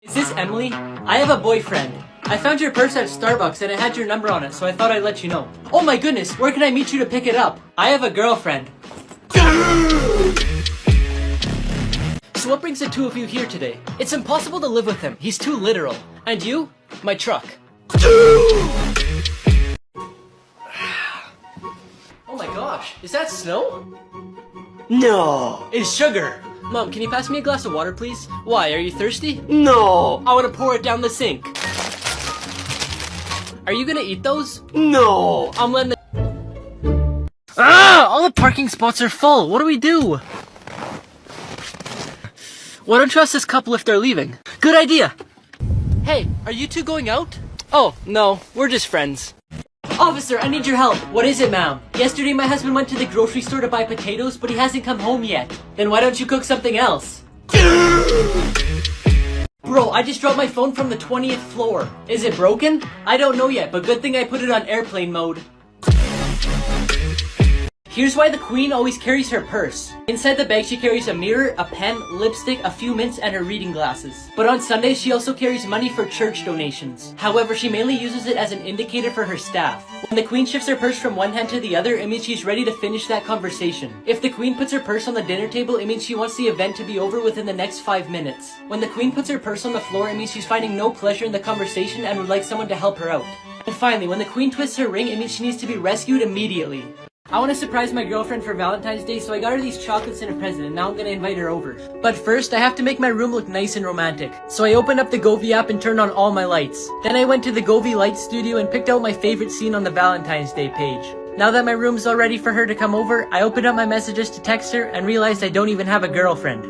Is this Emily? I have a boyfriend. I found your purse at Starbucks and it had your number on it, so I thought I'd let you know. Oh my goodness, where can I meet you to pick it up? I have a girlfriend. So what brings the two of you here today? It's impossible to live with him. He's too literal. And you? My truck. Oh my gosh, is that snow? No. It's sugar. Mom, can you pass me a glass of water, please? Why, are you thirsty? No. I want to pour it down the sink. Are you gonna eat those? No. I'm letting the... Ah! All the parking spots are full. What do we do? Why don't you ask this couple if they're leaving? Good idea. Hey, are you two going out? Oh, no. We're just friends. Officer, I need your help. What is it, ma'am? Yesterday my husband went to the grocery store to buy potatoes, but he hasn't come home yet. Then why don't you cook something else? Bro, I just dropped my phone from the 20th floor. Is it broken? I don't know yet, but good thing I put it on airplane mode. Here's why the queen always carries her purse. Inside the bag she carries a mirror, a pen, lipstick, a few mints, and her reading glasses. But on Sundays she also carries money for church donations. However, she mainly uses it as an indicator for her staff. When the queen shifts her purse from one hand to the other, it means she's ready to finish that conversation. If the queen puts her purse on the dinner table, it means she wants the event to be over within the next 5 minutes. When the queen puts her purse on the floor, it means she's finding no pleasure in the conversation and would like someone to help her out. And finally, when the queen twists her ring, it means she needs to be rescued immediately. I want to surprise my girlfriend for Valentine's Day, so I got her these chocolates and a present, and now I'm gonna invite her over. But first, I have to make my room look nice and romantic. So I opened up the Govee app and turned on all my lights. Then I went to the Govee Light Studio and picked out my favorite scene on the Valentine's Day page. Now that my room's all ready for her to come over, I opened up my messages to text her and realized I don't even have a girlfriend.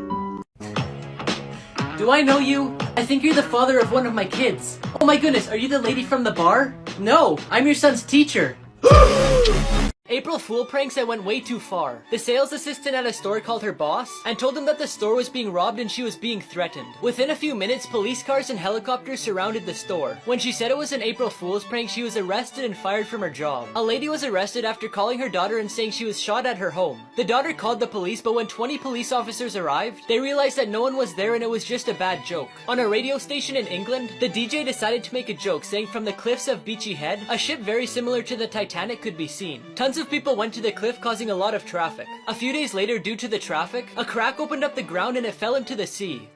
Do I know you? I think you're the father of one of my kids. Oh my goodness, are you the lady from the bar? No, I'm your son's teacher. April Fool pranks that went way too far. The sales assistant at a store called her boss and told him that the store was being robbed and she was being threatened. Within a few minutes, police cars and helicopters surrounded the store. When she said it was an April Fool's prank, she was arrested and fired from her job. A lady was arrested after calling her daughter and saying she was shot at her home. The daughter called the police, but when 20 police officers arrived, they realized that no one was there and it was just a bad joke. On a radio station in England, the DJ decided to make a joke saying from the cliffs of Beachy Head, a ship very similar to the Titanic could be seen. Tons of people went to the cliff, causing a lot of traffic. A few days later, due to the traffic, a crack opened up the ground and it fell into the sea.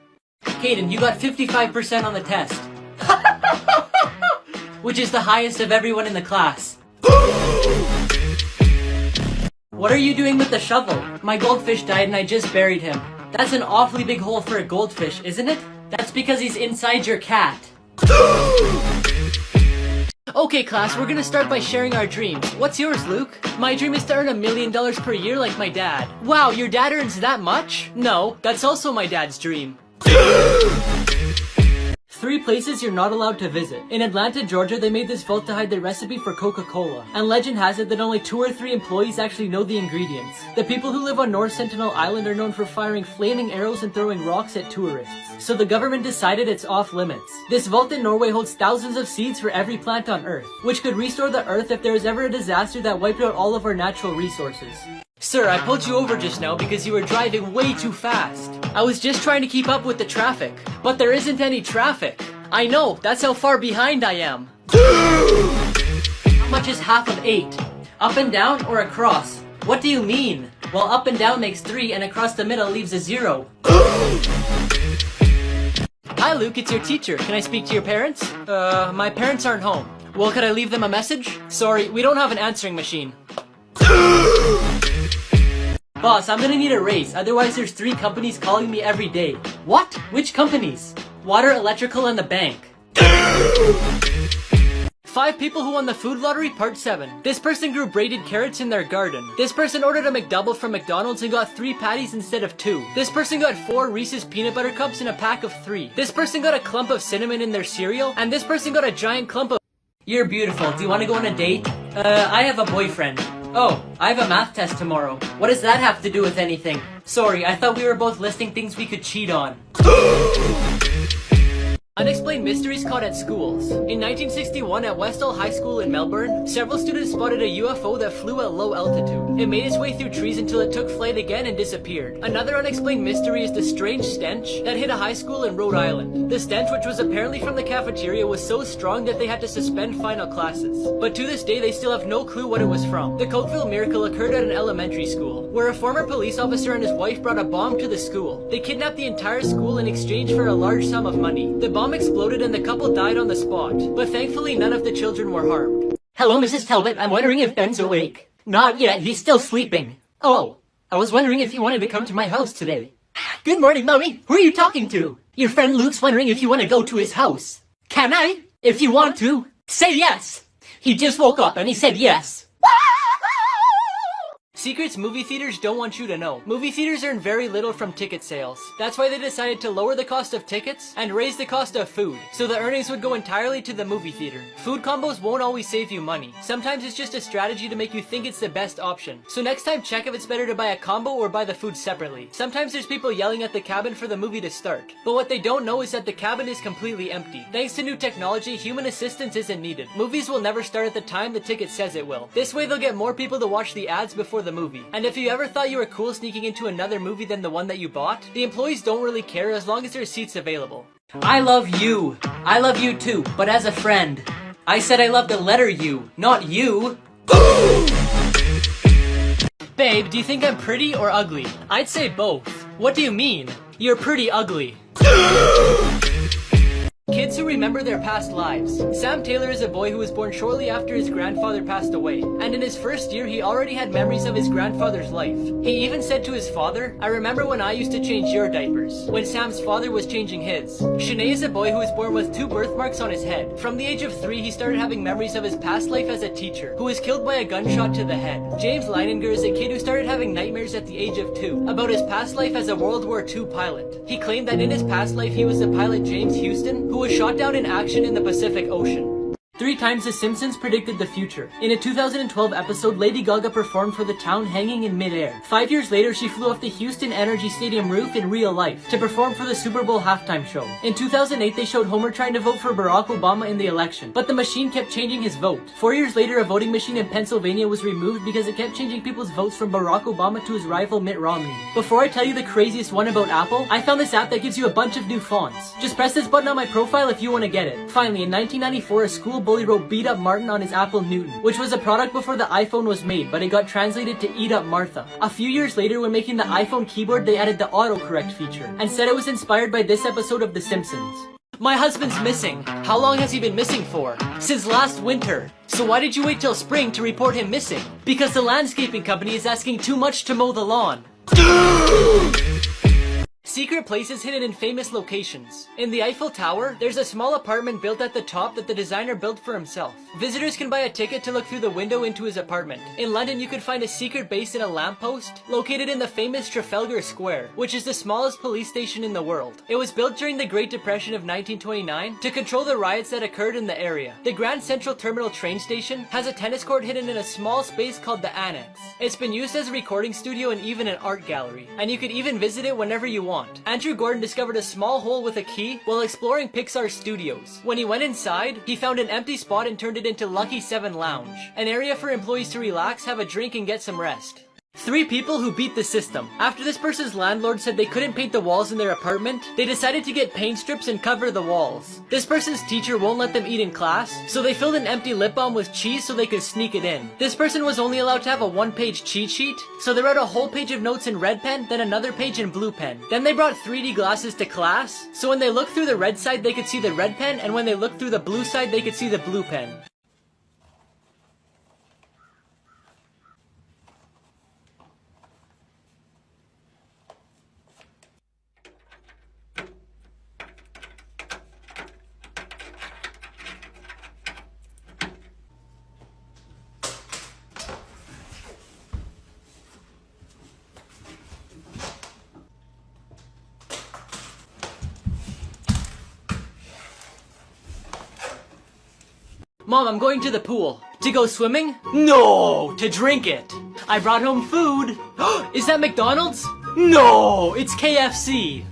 Caden, you got 55% on the test. Which is the highest of everyone in the class. What are you doing with the shovel? My goldfish died and I just buried him. That's an awfully big hole for a goldfish, isn't it? That's because he's inside your cat. Okay class, we're gonna start by sharing our dreams. What's yours, Luke? My dream is to earn $1 million per year like my dad. Wow, your dad earns that much? No, that's also my dad's dream. 3 places you're not allowed to visit. In Atlanta, Georgia, they made this vault to hide the recipe for Coca-Cola. And legend has it that only 2 or 3 employees actually know the ingredients. The people who live on North Sentinel Island are known for firing flaming arrows and throwing rocks at tourists. So the government decided it's off limits. This vault in Norway holds thousands of seeds for every plant on Earth, which could restore the Earth if there was ever a disaster that wiped out all of our natural resources. Sir, I pulled you over just now because you were driving way too fast. I was just trying to keep up with the traffic. But there isn't any traffic. I know, that's how far behind I am. How much is half of 8? Up and down or across? What do you mean? Well, up and down makes 3 and across the middle leaves a 0. Hi Luke, it's your teacher. Can I speak to your parents? My parents aren't home. Well, could I leave them a message? Sorry, we don't have an answering machine. Boss, I'm gonna need a raise, otherwise there's 3 companies calling me every day. What? Which companies? Water, electrical, and the bank. 5 people who won the food lottery, part 7. This person grew braided carrots in their garden. This person ordered a McDouble from McDonald's and got 3 patties instead of 2. This person got 4 Reese's peanut butter cups in a pack of 3. This person got a clump of cinnamon in their cereal, and this person got a giant clump of... You're beautiful. Do you want to go on a date? I have a boyfriend. Oh, I have a math test tomorrow. What does that have to do with anything? Sorry, I thought we were both listing things we could cheat on. Unexplained mysteries caught at schools. In 1961 at Westall High School in Melbourne, several students spotted a UFO that flew at low altitude. It made its way through trees until it took flight again and disappeared. Another unexplained mystery is the strange stench that hit a high school in Rhode Island. The stench, which was apparently from the cafeteria, was so strong that they had to suspend final classes. But to this day, they still have no clue what it was from. The Cokeville miracle occurred at an elementary school, where a former police officer and his wife brought a bomb to the school. They kidnapped the entire school in exchange for a large sum of money. The bomb exploded and the couple died on the spot, but thankfully none of the children were harmed. Hello, Mrs. Talbot. I'm wondering if Ben's awake. Not yet. He's still sleeping. Oh, I was wondering if you wanted to come to my house today. Good morning, Mommy. Who are you talking to? Your friend Luke's wondering if you want to go to his house. Can I? If you want to, say yes. He just woke up and he said yes. Secrets movie theaters don't want you to know. Movie theaters earn very little from ticket sales. That's why they decided to lower the cost of tickets and raise the cost of food, so the earnings would go entirely to the movie theater. Food combos won't always save you money. Sometimes it's just a strategy to make you think it's the best option. So next time, check if it's better to buy a combo or buy the food separately. Sometimes there's people yelling at the cabin for the movie to start, but what they don't know is that the cabin is completely empty. Thanks to new technology, human assistance isn't needed. Movies will never start at the time the ticket says it will. This way they'll get more people to watch the ads before the movie. And if you ever thought you were cool sneaking into another movie than the one that you bought, the employees don't really care as long as there are seats available. I love you. I love you too, but as a friend. I said I love the letter U, not you. Babe, do you think I'm pretty or ugly? I'd say both. What do you mean? You're pretty ugly. Kids who remember their past lives. Sam Taylor is a boy who was born shortly after his grandfather passed away, and in his first year he already had memories of his grandfather's life. He even said to his father, "I remember when I used to change your diapers," when Sam's father was changing his. Shanae is a boy who was born with 2 birthmarks on his head. From the age of 3 he started having memories of his past life as a teacher, who was killed by a gunshot to the head. James Leininger is a kid who started having nightmares at the age of 2 about his past life as a World War II pilot. He claimed that in his past life he was the pilot James Houston, who was shot down in action in the Pacific Ocean. 3 times The Simpsons predicted the future. In a 2012 episode, Lady Gaga performed for the town hanging in midair. 5 years later, she flew off the Houston Energy Stadium roof in real life to perform for the Super Bowl halftime show. In 2008, they showed Homer trying to vote for Barack Obama in the election, but the machine kept changing his vote. 4 years later, a voting machine in Pennsylvania was removed because it kept changing people's votes from Barack Obama to his rival Mitt Romney. Before I tell you the craziest one about Apple, I found this app that gives you a bunch of new fonts. Just press this button on my profile if you want to get it. Finally, in 1994, a school bully wrote "Beat Up Martin" on his Apple Newton, which was a product before the iPhone was made, but it got translated to "Eat Up Martha." A few years later, when making the iPhone keyboard, they added the autocorrect feature, and said it was inspired by this episode of The Simpsons. My husband's missing. How long has he been missing for? Since last winter. So why did you wait till spring to report him missing? Because the landscaping company is asking too much to mow the lawn. Secret places hidden in famous locations. In the Eiffel Tower, there's a small apartment built at the top that the designer built for himself. Visitors can buy a ticket to look through the window into his apartment. In London, you could find a secret base in a lamppost located in the famous Trafalgar Square, which is the smallest police station in the world. It was built during the Great Depression of 1929 to control the riots that occurred in the area. The Grand Central Terminal train station has a tennis court hidden in a small space called the Annex. It's been used as a recording studio and even an art gallery, and you could even visit it whenever you want. Andrew Gordon discovered a small hole with a key while exploring Pixar Studios. When he went inside, he found an empty spot and turned it into Lucky 7 Lounge, an area for employees to relax, have a drink, and get some rest. 3 people who beat the system. After this person's landlord said they couldn't paint the walls in their apartment, they decided to get paint strips and cover the walls. This person's teacher won't let them eat in class, so they filled an empty lip balm with cheese so they could sneak it in. This person was only allowed to have a 1-page cheat sheet, so they wrote a whole page of notes in red pen, then another page in blue pen. Then they brought 3D glasses to class, so when they looked through the red side they could see the red pen, and when they looked through the blue side they could see the blue pen. Mom, I'm going to the pool. To go swimming? No, to drink it. I brought home food. Is that McDonald's? No, it's KFC.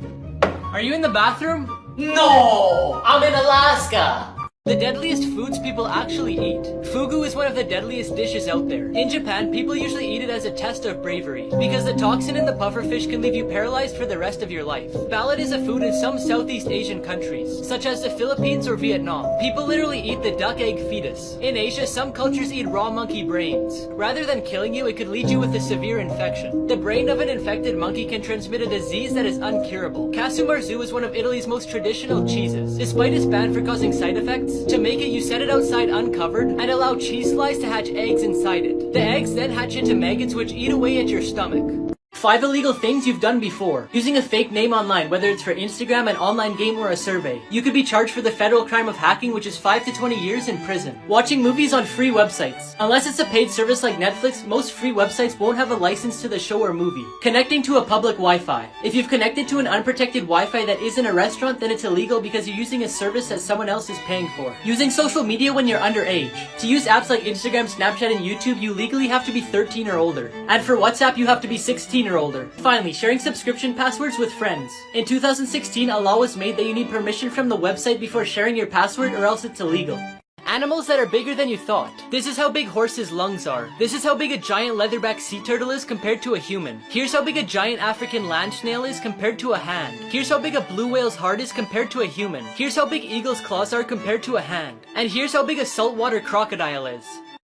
Are you in the bathroom? No, I'm Alaska. The deadliest foods people actually eat. Fugu is one of the deadliest dishes out there. In Japan, people usually eat it as a test of bravery, because the toxin in the pufferfish can leave you paralyzed for the rest of your life. Ballot is a food in some Southeast Asian countries, such as the Philippines or Vietnam. People literally eat the duck egg fetus. In Asia, some cultures eat raw monkey brains. Rather than killing you, it could lead you with a severe infection. The brain of an infected monkey can transmit a disease that is uncurable. Casumarzu is one of Italy's most traditional cheeses. Despite its ban for causing side effects, to make it, you set it outside uncovered and allow cheese flies to hatch eggs inside it. The eggs then hatch into maggots which eat away at your stomach. 5 illegal things you've done before. Using a fake name online, whether it's for Instagram, an online game, or a survey. You could be charged for the federal crime of hacking, which is 5 to 20 years in prison. Watching movies on free websites. Unless it's a paid service like Netflix, most free websites won't have a license to the show or movie. Connecting to a public Wi-Fi. If you've connected to an unprotected Wi-Fi that isn't a restaurant, then it's illegal because you're using a service that someone else is paying for. Using social media when you're underage. To use apps like Instagram, Snapchat, and YouTube, you legally have to be 13 or older. And for WhatsApp, you have to be 16 or older. Finally, sharing subscription passwords with friends. In 2016, a law was made that you need permission from the website before sharing your password or else it's illegal. Animals that are bigger than you thought. This is how big horses' lungs are. This is how big a giant leatherback sea turtle is compared to a human. Here's how big a giant African land snail is compared to a hand. Here's how big a blue whale's heart is compared to a human. Here's how big eagle's claws are compared to a hand. And here's how big a saltwater crocodile is.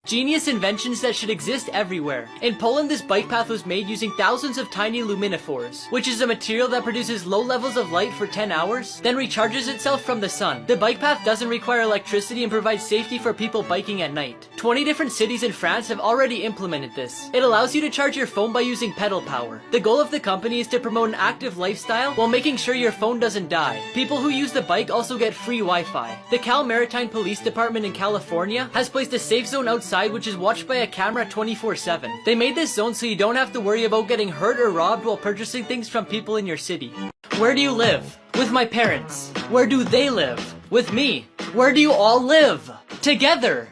Genius inventions that should exist everywhere. In Poland, this bike path was made using thousands of tiny luminophores, which is a material that produces low levels of light for 10 hours, then recharges itself from the sun. The bike path doesn't require electricity and provides safety for people biking at night. 20 different cities in France have already implemented this. It allows you to charge your phone by using pedal power. The goal of the company is to promote an active lifestyle while making sure your phone doesn't die. People who use the bike also get free Wi-Fi. The Cal Maritime Police Department in California has placed a safe zone outside which is watched by a camera 24/7. They made this zone so you don't have to worry about getting hurt or robbed while purchasing things from people in your city. Where do you live? With my parents. Where do they live? With me. Where do you all live? Together.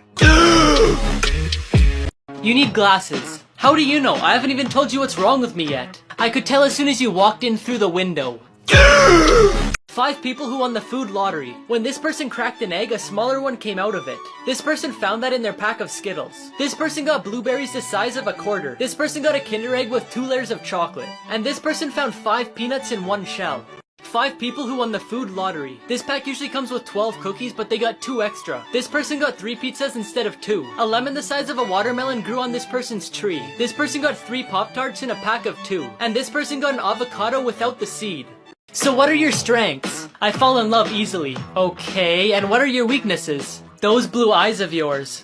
You need glasses. How do you know? I haven't even told you what's wrong with me yet. I could tell as soon as you walked in through the window. 5 people who won the food lottery. When this person cracked an egg, a smaller one came out of it. This person found that in their pack of Skittles. This person got blueberries the size of a quarter. This person got a Kinder Egg with 2 layers of chocolate. And this person found 5 peanuts in 1 shell. 5 people who won the food lottery. This pack usually comes with 12 cookies, but they got 2 extra. This person got 3 pizzas instead of 2. A lemon the size of a watermelon grew on this person's tree. This person got 3 Pop-Tarts in a pack of 2. And this person got an avocado without the seed. So what are your strengths? I fall in love easily. Okay, and what are your weaknesses? Those blue eyes of yours.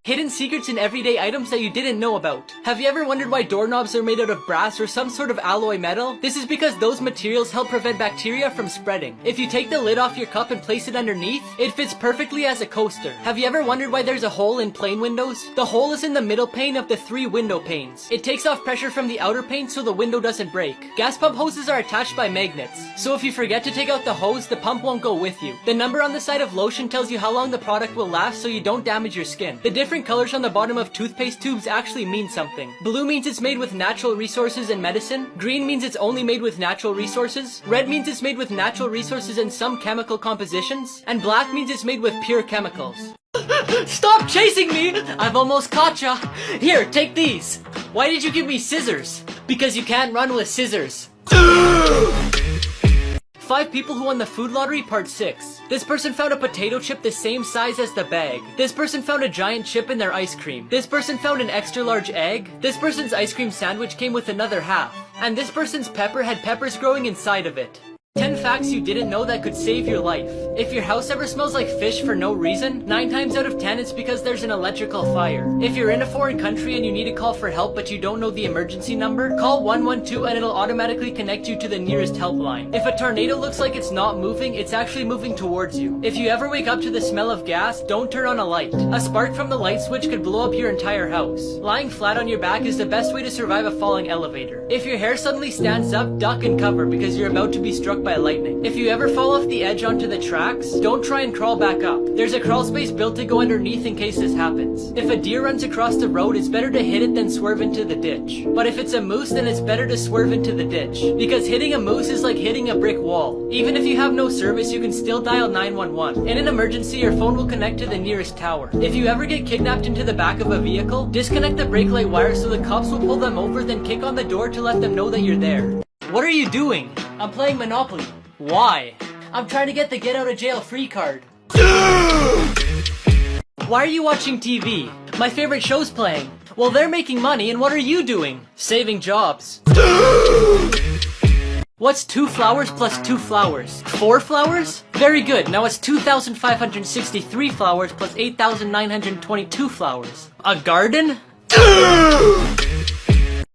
Hidden secrets in everyday items that you didn't know about. Have you ever wondered why doorknobs are made out of brass or some sort of alloy metal? This is because those materials help prevent bacteria from spreading. If you take the lid off your cup and place it underneath, it fits perfectly as a coaster. Have you ever wondered why there's a hole in plane windows? The hole is in the middle pane of the 3 window panes. It takes off pressure from the outer pane so the window doesn't break. Gas pump hoses are attached by magnets, so if you forget to take out the hose, the pump won't go with you. The number on the side of lotion tells you how long the product will last so you don't damage your skin. The different colors on the bottom of toothpaste tubes actually mean something. Blue means it's made with natural resources and medicine. Green means it's only made with natural resources. Red means it's made with natural resources and some chemical compositions. And black means it's made with pure chemicals. Stop chasing me! I've almost caught ya! Here, take these! Why did you give me scissors? Because you can't run with scissors. 5 people who won the food lottery, part 6. This person found a potato chip the same size as the bag. This person found a giant chip in their ice cream. This person found an extra large egg. This person's ice cream sandwich came with another half. And this person's pepper had peppers growing inside of it. 10 facts you didn't know that could save your life. If your house ever smells like fish for no reason, 9 times out of 10 it's because there's an electrical fire. If you're in a foreign country and you need to call for help but you don't know the emergency number, call 112 and it'll automatically connect you to the nearest helpline. If a tornado looks like it's not moving, it's actually moving towards you. If you ever wake up to the smell of gas, don't turn on a light. A spark from the light switch could blow up your entire house. Lying flat on your back is the best way to survive a falling elevator. If your hair suddenly stands up, duck and cover because you're about to be struck struck by lightning. If you ever fall off the edge onto the tracks, don't try and crawl back up. There's a crawl space built to go underneath in case this happens. If a deer runs across the road, it's better to hit it than swerve into the ditch. But if it's a moose, then it's better to swerve into the ditch. Because hitting a moose is like hitting a brick wall. Even if you have no service, you can still dial 911. In an emergency, your phone will connect to the nearest tower. If you ever get kidnapped into the back of a vehicle, disconnect the brake light wire so the cops will pull them over, then kick on the door to let them know that you're there. What are you doing? I'm playing Monopoly. Why? I'm trying to get the get out of jail free card. Why are you watching TV? My favorite show's playing. Well, they're making money, and what are you doing? Saving jobs. What's 2 flowers plus 2 flowers? 4 flowers? Very good. Now it's 2,563 flowers plus 8,922 flowers. A garden?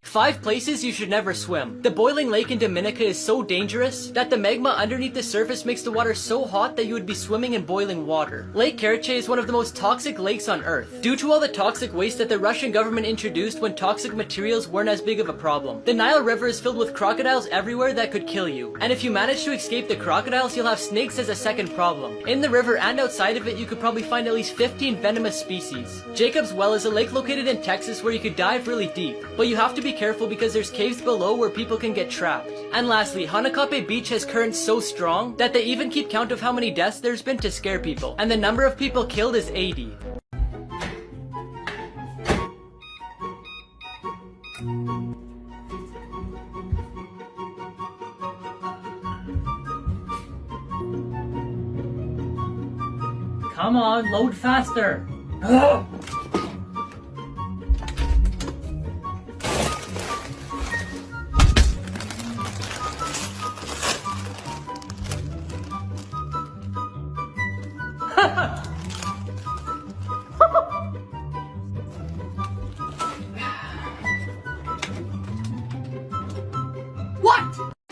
5 places you should never swim. The boiling lake in Dominica is so dangerous that the magma underneath the surface makes the water so hot that you would be swimming in boiling water. Lake Karachay is one of the most toxic lakes on Earth, due to all the toxic waste that the Russian government introduced when toxic materials weren't as big of a problem. The Nile River is filled with crocodiles everywhere that could kill you, and if you manage to escape the crocodiles, you'll have snakes as a second problem. In the river and outside of it, you could probably find at least 15 venomous species. Jacob's Well is a lake located in Texas where you could dive really deep, but you have to be careful because there's caves below where people can get trapped. And lastly, Hanakape Beach has currents so strong that they even keep count of how many deaths there's been to scare people, and the number of people killed is 80. Come on, load faster!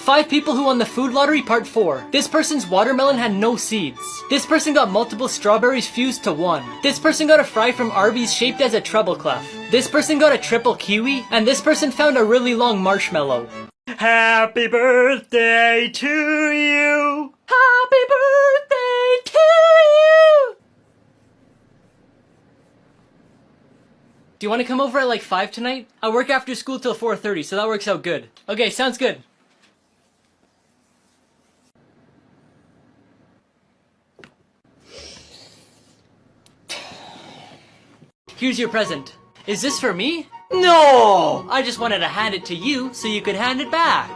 5 people who won the food lottery part 4. This person's watermelon had no seeds. This person got multiple strawberries fused to one. This person got a fry from Arby's shaped as a treble clef. This person got a triple kiwi. And this person found a really long marshmallow. Happy birthday to you! Happy birthday to you! Do you want to come over at like 5 tonight? I work after school till 4:30, so that works out good. Okay, sounds good. Here's your present. Is this for me? No! I just wanted to hand it to you so you could hand it back.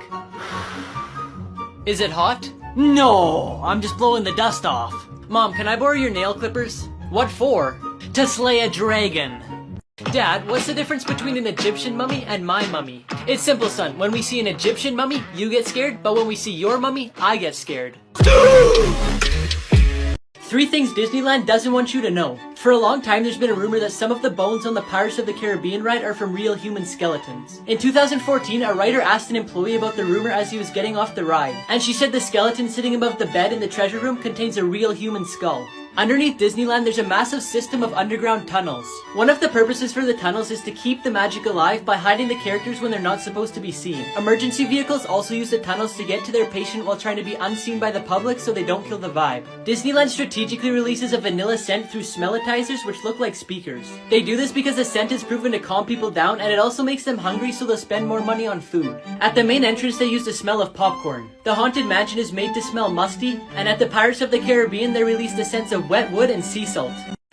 Is it hot? No! I'm just blowing the dust off. Mom, can I borrow your nail clippers? What for? To slay a dragon. Dad, what's the difference between an Egyptian mummy and my mummy? It's simple, son. When we see an Egyptian mummy, you get scared, but when we see your mummy, I get scared. 3 things Disneyland doesn't want you to know. For a long time, there's been a rumor that some of the bones on the Pirates of the Caribbean ride are from real human skeletons. In 2014, a writer asked an employee about the rumor as he was getting off the ride, and she said the skeleton sitting above the bed in the treasure room contains a real human skull. Underneath Disneyland, there's a massive system of underground tunnels. One of the purposes for the tunnels is to keep the magic alive by hiding the characters when they're not supposed to be seen. Emergency vehicles also use the tunnels to get to their patient while trying to be unseen by the public so they don't kill the vibe. Disneyland strategically releases a vanilla scent through smellitizers which look like speakers. They do this because the scent is proven to calm people down, and it also makes them hungry so they'll spend more money on food. At the main entrance, they use the smell of popcorn. The Haunted Mansion is made to smell musty, and at the Pirates of the Caribbean, they release the scents of wet wood and sea salt.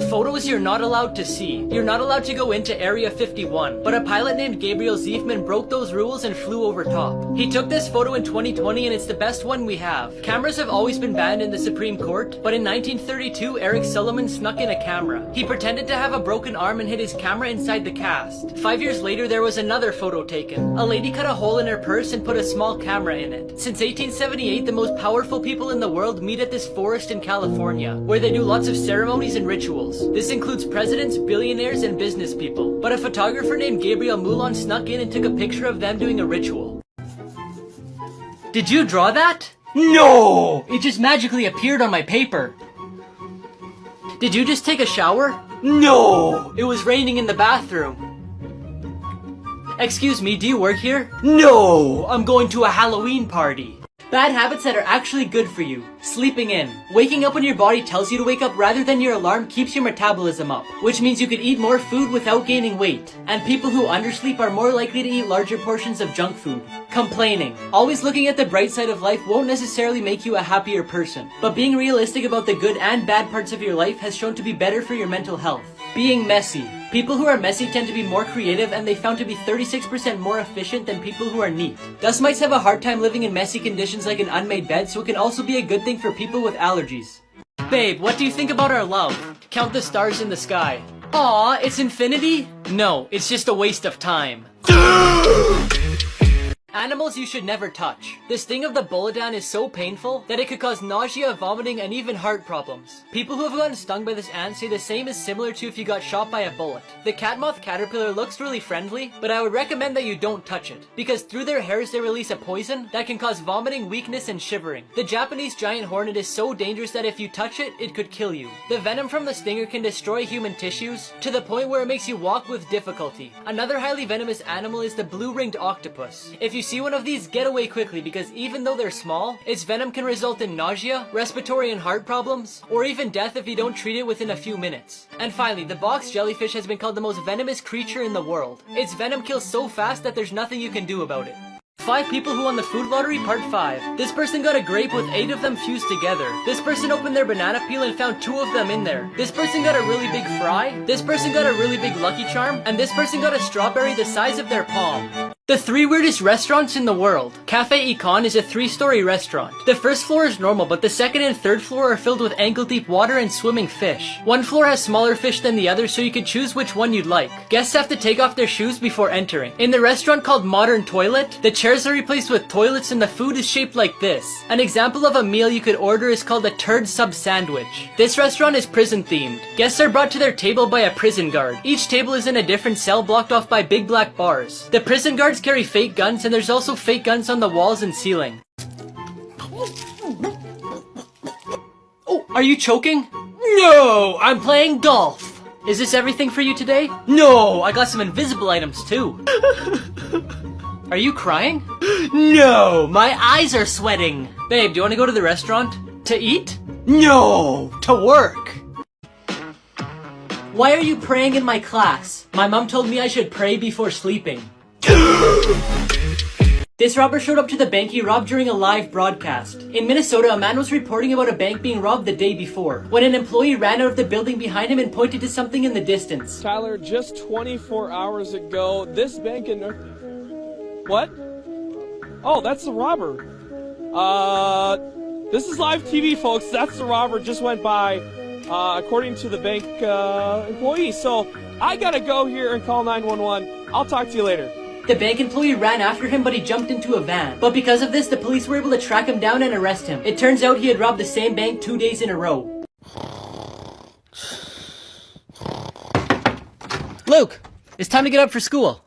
Photos you're not allowed to see. You're not allowed to go into Area 51, but a pilot named Gabriel Ziefman broke those rules and flew over top. He took this photo in 2020 and it's the best one we have. Cameras have always been banned in the Supreme Court, but in 1932, Eric Sullivan snuck in a camera. He pretended to have a broken arm and hid his camera inside the cast. 5 years later, there was another photo taken. A lady cut a hole in her purse and put a small camera in it. Since 1878, the most powerful people in the world meet at this forest in California, where they do lots of ceremonies and rituals. This includes presidents, billionaires, and business people. But a photographer named Gabriel Moulon snuck in and took a picture of them doing a ritual. Did you draw that? No! It just magically appeared on my paper. Did you just take a shower? No! It was raining in the bathroom. Excuse me, do you work here? No! I'm going to a Halloween party. Bad habits that are actually good for you. Sleeping in. Waking up when your body tells you to wake up rather than your alarm keeps your metabolism up, which means you could eat more food without gaining weight. And people who undersleep are more likely to eat larger portions of junk food. Complaining. Always looking at the bright side of life won't necessarily make you a happier person, but being realistic about the good and bad parts of your life has shown to be better for your mental health. Being messy. People who are messy tend to be more creative, and they found to be 36% more efficient than people who are neat. Dust mites have a hard time living in messy conditions like an unmade bed, so it can also be a good thing for people with allergies. Babe, what do you think about our love? Count the stars in the sky. Aw, it's infinity? No, it's just a waste of time. Animals you should never touch. The sting of the bullet is so painful that it could cause nausea, vomiting, and even heart problems. People who have gotten stung by this ant say the same is similar to if you got shot by a bullet. The catmoth caterpillar looks really friendly, but I would recommend that you don't touch it, because through their hairs they release a poison that can cause vomiting, weakness, and shivering. The Japanese giant hornet is so dangerous that if you touch it, it could kill you. The venom from the stinger can destroy human tissues to the point where it makes you walk with difficulty. Another highly venomous animal is the blue-ringed octopus. If you see one of these, get away quickly, because even though they're small, its venom can result in nausea, respiratory and heart problems, or even death if you don't treat it within a few minutes. And finally, the box jellyfish has been called the most venomous creature in the world. Its venom kills so fast that there's nothing you can do about it. 5 people who won the food lottery, part 5. This person got a grape with 8 of them fused together. This person opened their banana peel and found 2 of them in there. This person got a really big fry. This person got a really big Lucky Charm. And this person got a strawberry the size of their palm. The 3 weirdest restaurants in the world. Cafe Econ is a 3-story restaurant. The first floor is normal, but the second and third floor are filled with ankle-deep water and swimming fish. One floor has smaller fish than the other, so you can choose which one you'd like. Guests have to take off their shoes before entering. In the restaurant called Modern Toilet, the chairs are replaced with toilets and the food is shaped like this. An example of a meal you could order is called a turd sub sandwich. This restaurant is prison themed. Guests are brought to their table by a prison guard. Each table is in a different cell blocked off by big black bars. The prison guards carry fake guns, and there's also fake guns on the walls and ceiling. Oh, are you choking? No, I'm playing golf. Is this everything for you today? No, I got some invisible items too. Are you crying? No, my eyes are sweating. Babe, do you want to go to the restaurant? To eat? No, to work. Why are you praying in my class? My mom told me I should pray before sleeping. This robber showed up to the bank he robbed during a live broadcast. In Minnesota, a man was reporting about a bank being robbed the day before, when an employee ran out of the building behind him and pointed to something in the distance. Tyler, just 24 hours ago, this bank in What? Oh, that's the robber. This is live TV, folks. That's the robber, just went by, according to the bank employee. So I gotta go here and call 911. I'll talk to you later. The bank employee ran after him, but he jumped into a van. But because of this, the police were able to track him down and arrest him. It turns out he had robbed the same bank 2 days in a row. Luke, it's time to get up for school.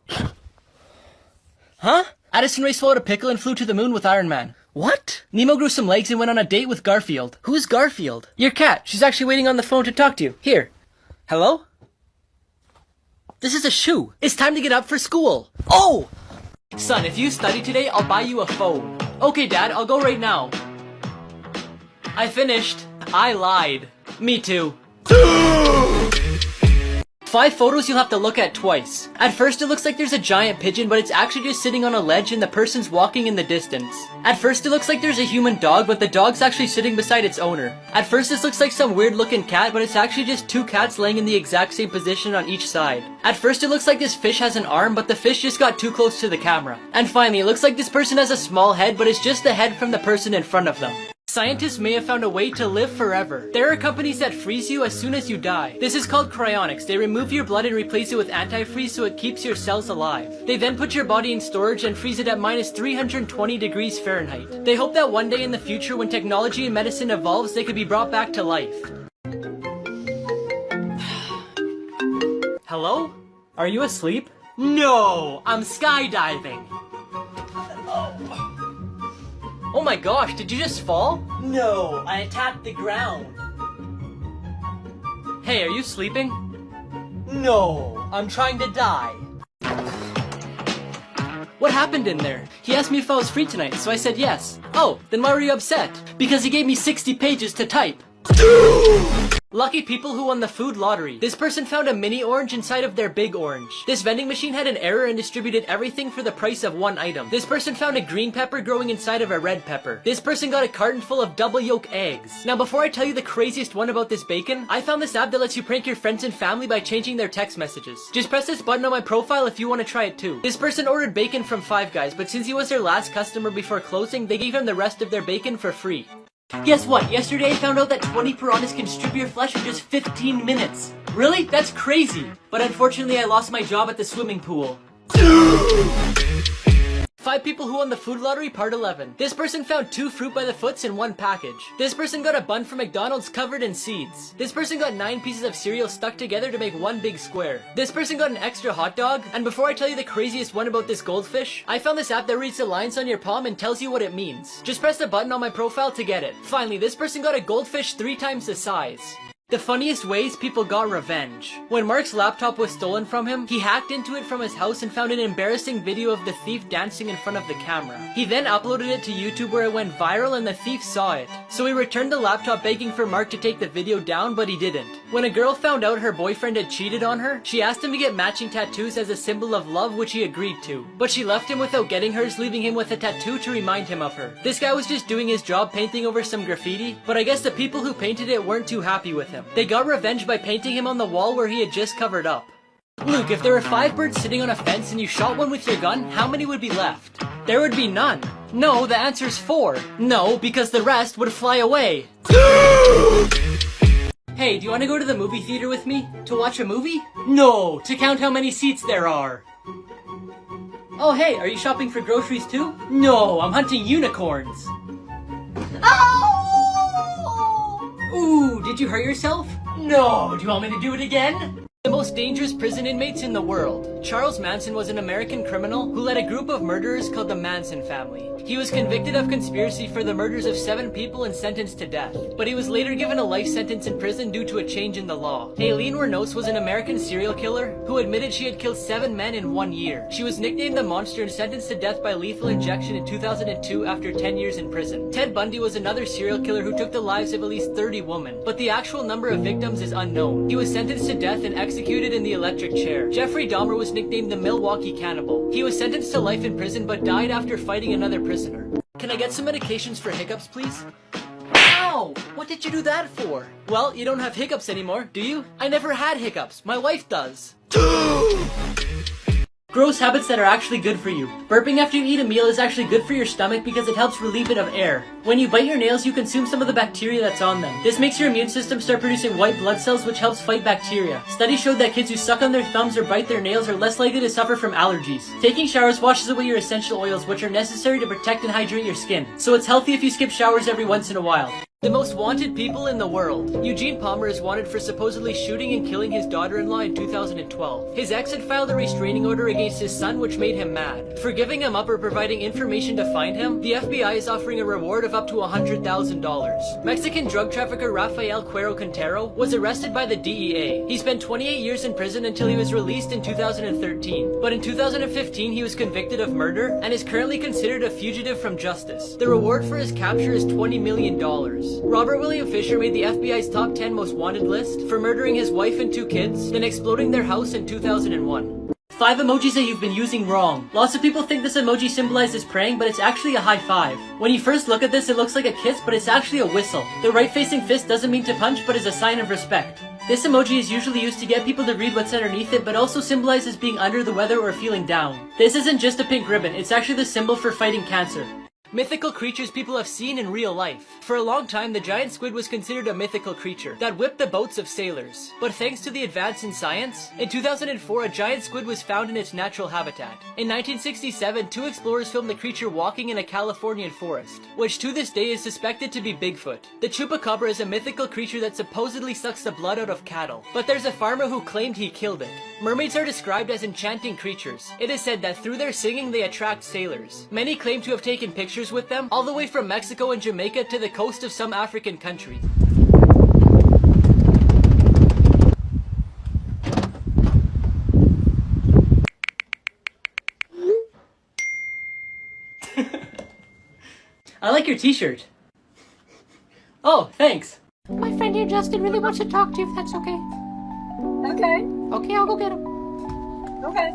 Huh? Addison Ray swallowed a pickle and flew to the moon with Iron Man. What? Nemo grew some legs and went on a date with Garfield. Who's Garfield? Your cat. She's actually waiting on the phone to talk to you. Here. Hello? This is a shoe. It's time to get up for school. Oh! Son, if you study today, I'll buy you a phone. Okay, Dad, I'll go right now. I finished. I lied. Me too. 5 photos you'll have to look at twice. At first it looks like there's a giant pigeon, but it's actually just sitting on a ledge and the person's walking in the distance. At first it looks like there's a human dog, but the dog's actually sitting beside its owner. At first this looks like some weird looking cat, but it's actually just 2 cats laying in the exact same position on each side. At first it looks like this fish has an arm, but the fish just got too close to the camera. And finally, it looks like this person has a small head, but it's just the head from the person in front of them. Scientists may have found a way to live forever. There are companies that freeze you as soon as you die. This is called cryonics. They remove your blood and replace it with antifreeze so it keeps your cells alive. They then put your body in storage and freeze it at minus 320 degrees Fahrenheit. They hope that one day in the future, when technology and medicine evolves, they could be brought back to life. Hello? Are you asleep? No, I'm skydiving. Oh my gosh, did you just fall? No, I attacked the ground. Hey, are you sleeping? No, I'm trying to die. What happened in there? He asked me if I was free tonight, so I said yes. Oh, then why were you upset? Because he gave me 60 pages to type. Lucky people who won the food lottery. This person found a mini orange inside of their big orange. This vending machine had an error and distributed everything for the price of one item. This person found a green pepper growing inside of a red pepper. This person got a carton full of double yolk eggs. Now before I tell you the craziest one about this bacon, I found this app that lets you prank your friends and family by changing their text messages. Just press this button on my profile if you want to try it too. This person ordered bacon from Five Guys, but since he was their last customer before closing, they gave him the rest of their bacon for free. Guess what? Yesterday I found out that 20 piranhas can strip your flesh in just 15 minutes. Really? That's crazy. But unfortunately I lost my job at the swimming pool. 5 people who won the food lottery, part 11. This person found 2 fruit by the foots in one package. This person got a bun from McDonald's covered in seeds. This person got 9 pieces of cereal stuck together to make one big square. This person got an extra hot dog. And before I tell you the craziest one about this goldfish, I found this app that reads the lines on your palm and tells you what it means. Just press the button on my profile to get it. Finally, this person got a goldfish 3 times the size. The funniest ways people got revenge. When Mark's laptop was stolen from him, he hacked into it from his house and found an embarrassing video of the thief dancing in front of the camera. He then uploaded it to YouTube where it went viral and the thief saw it. So he returned the laptop begging for Mark to take the video down, but he didn't. When a girl found out her boyfriend had cheated on her, she asked him to get matching tattoos as a symbol of love, which he agreed to. But she left him without getting hers, leaving him with a tattoo to remind him of her. This guy was just doing his job painting over some graffiti, but I guess the people who painted it weren't too happy with him. They got revenge by painting him on the wall where he had just covered up. Luke, if there were 5 birds sitting on a fence and you shot one with your gun, how many would be left? There would be none. No, the answer's 4. No, because the rest would fly away. Hey, do you want to go to the movie theater with me? To watch a movie? No, to count how many seats there are. Oh hey, are you shopping for groceries too? No, I'm hunting unicorns. Ooh, did you hurt yourself? No, do you want me to do it again? The most dangerous prison inmates in the world. Charles Manson was an American criminal who led a group of murderers called the Manson family. He was convicted of conspiracy for the murders of 7 people and sentenced to death. But he was later given a life sentence in prison due to a change in the law. Aileen Wuornos was an American serial killer who admitted she had killed 7 men in 1 year. She was nicknamed the Monster and sentenced to death by lethal injection in 2002 after 10 years in prison. Ted Bundy was another serial killer who took the lives of at least 30 women, but the actual number of victims is unknown. He was sentenced to death and executed in the electric chair. Jeffrey Dahmer was nicknamed the Milwaukee Cannibal. He was sentenced to life in prison but died after fighting another prisoner. Can I get some medications for hiccups, please? Ow! What did you do that for? Well, you don't have hiccups anymore, do you? I never had hiccups. My wife does. Gross habits that are actually good for you. Burping after you eat a meal is actually good for your stomach because it helps relieve it of air. When you bite your nails, you consume some of the bacteria that's on them. This makes your immune system start producing white blood cells, which helps fight bacteria. Studies showed that kids who suck on their thumbs or bite their nails are less likely to suffer from allergies. Taking showers washes away your essential oils, which are necessary to protect and hydrate your skin. So it's healthy if you skip showers every once in a while. The most wanted people in the world. Eugene Palmer is wanted for supposedly shooting and killing his daughter-in-law in 2012. His ex had filed a restraining order against his son, which made him mad. For giving him up or providing information to find him, the FBI is offering a reward of up to $100,000. Mexican drug trafficker Rafael Cuero Quintero was arrested by the DEA. He spent 28 years in prison until he was released in 2013. But in 2015, he was convicted of murder and is currently considered a fugitive from justice. The reward for his capture is $20 million. Robert William Fisher made the FBI's top 10 most wanted list for murdering his wife and 2 kids, then exploding their house in 2001. 5 emojis that you've been using wrong. Lots of people think this emoji symbolizes praying, but it's actually a high five. When you first look at this, it looks like a kiss, but it's actually a whistle. The right-facing fist doesn't mean to punch, but is a sign of respect. This emoji is usually used to get people to read what's underneath it, but also symbolizes being under the weather or feeling down. This isn't just a pink ribbon, it's actually the symbol for fighting cancer. Mythical creatures people have seen in real life. For a long time, the giant squid was considered a mythical creature that whipped the boats of sailors. But thanks to the advance in science, in 2004 a giant squid was found in its natural habitat. In 1967, 2 explorers filmed the creature walking in a Californian forest, which to this day is suspected to be Bigfoot. The chupacabra is a mythical creature that supposedly sucks the blood out of cattle, but there's a farmer who claimed he killed it. Mermaids are described as enchanting creatures. It is said that through their singing they attract sailors. Many claim to have taken pictures with them, all the way from Mexico and Jamaica to the coast of some African countries. I like your t-shirt. Oh, thanks. My friend here, Justin, really wants to talk to you if that's okay. Okay. Okay, I'll go get him. Okay.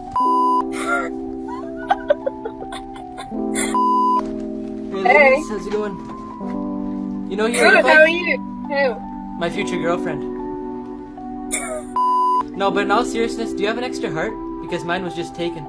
Hey, Liz, how's it going? You know here. Good, how are you? Who? My future girlfriend. No, but in all seriousness, do you have an extra heart? Because mine was just taken.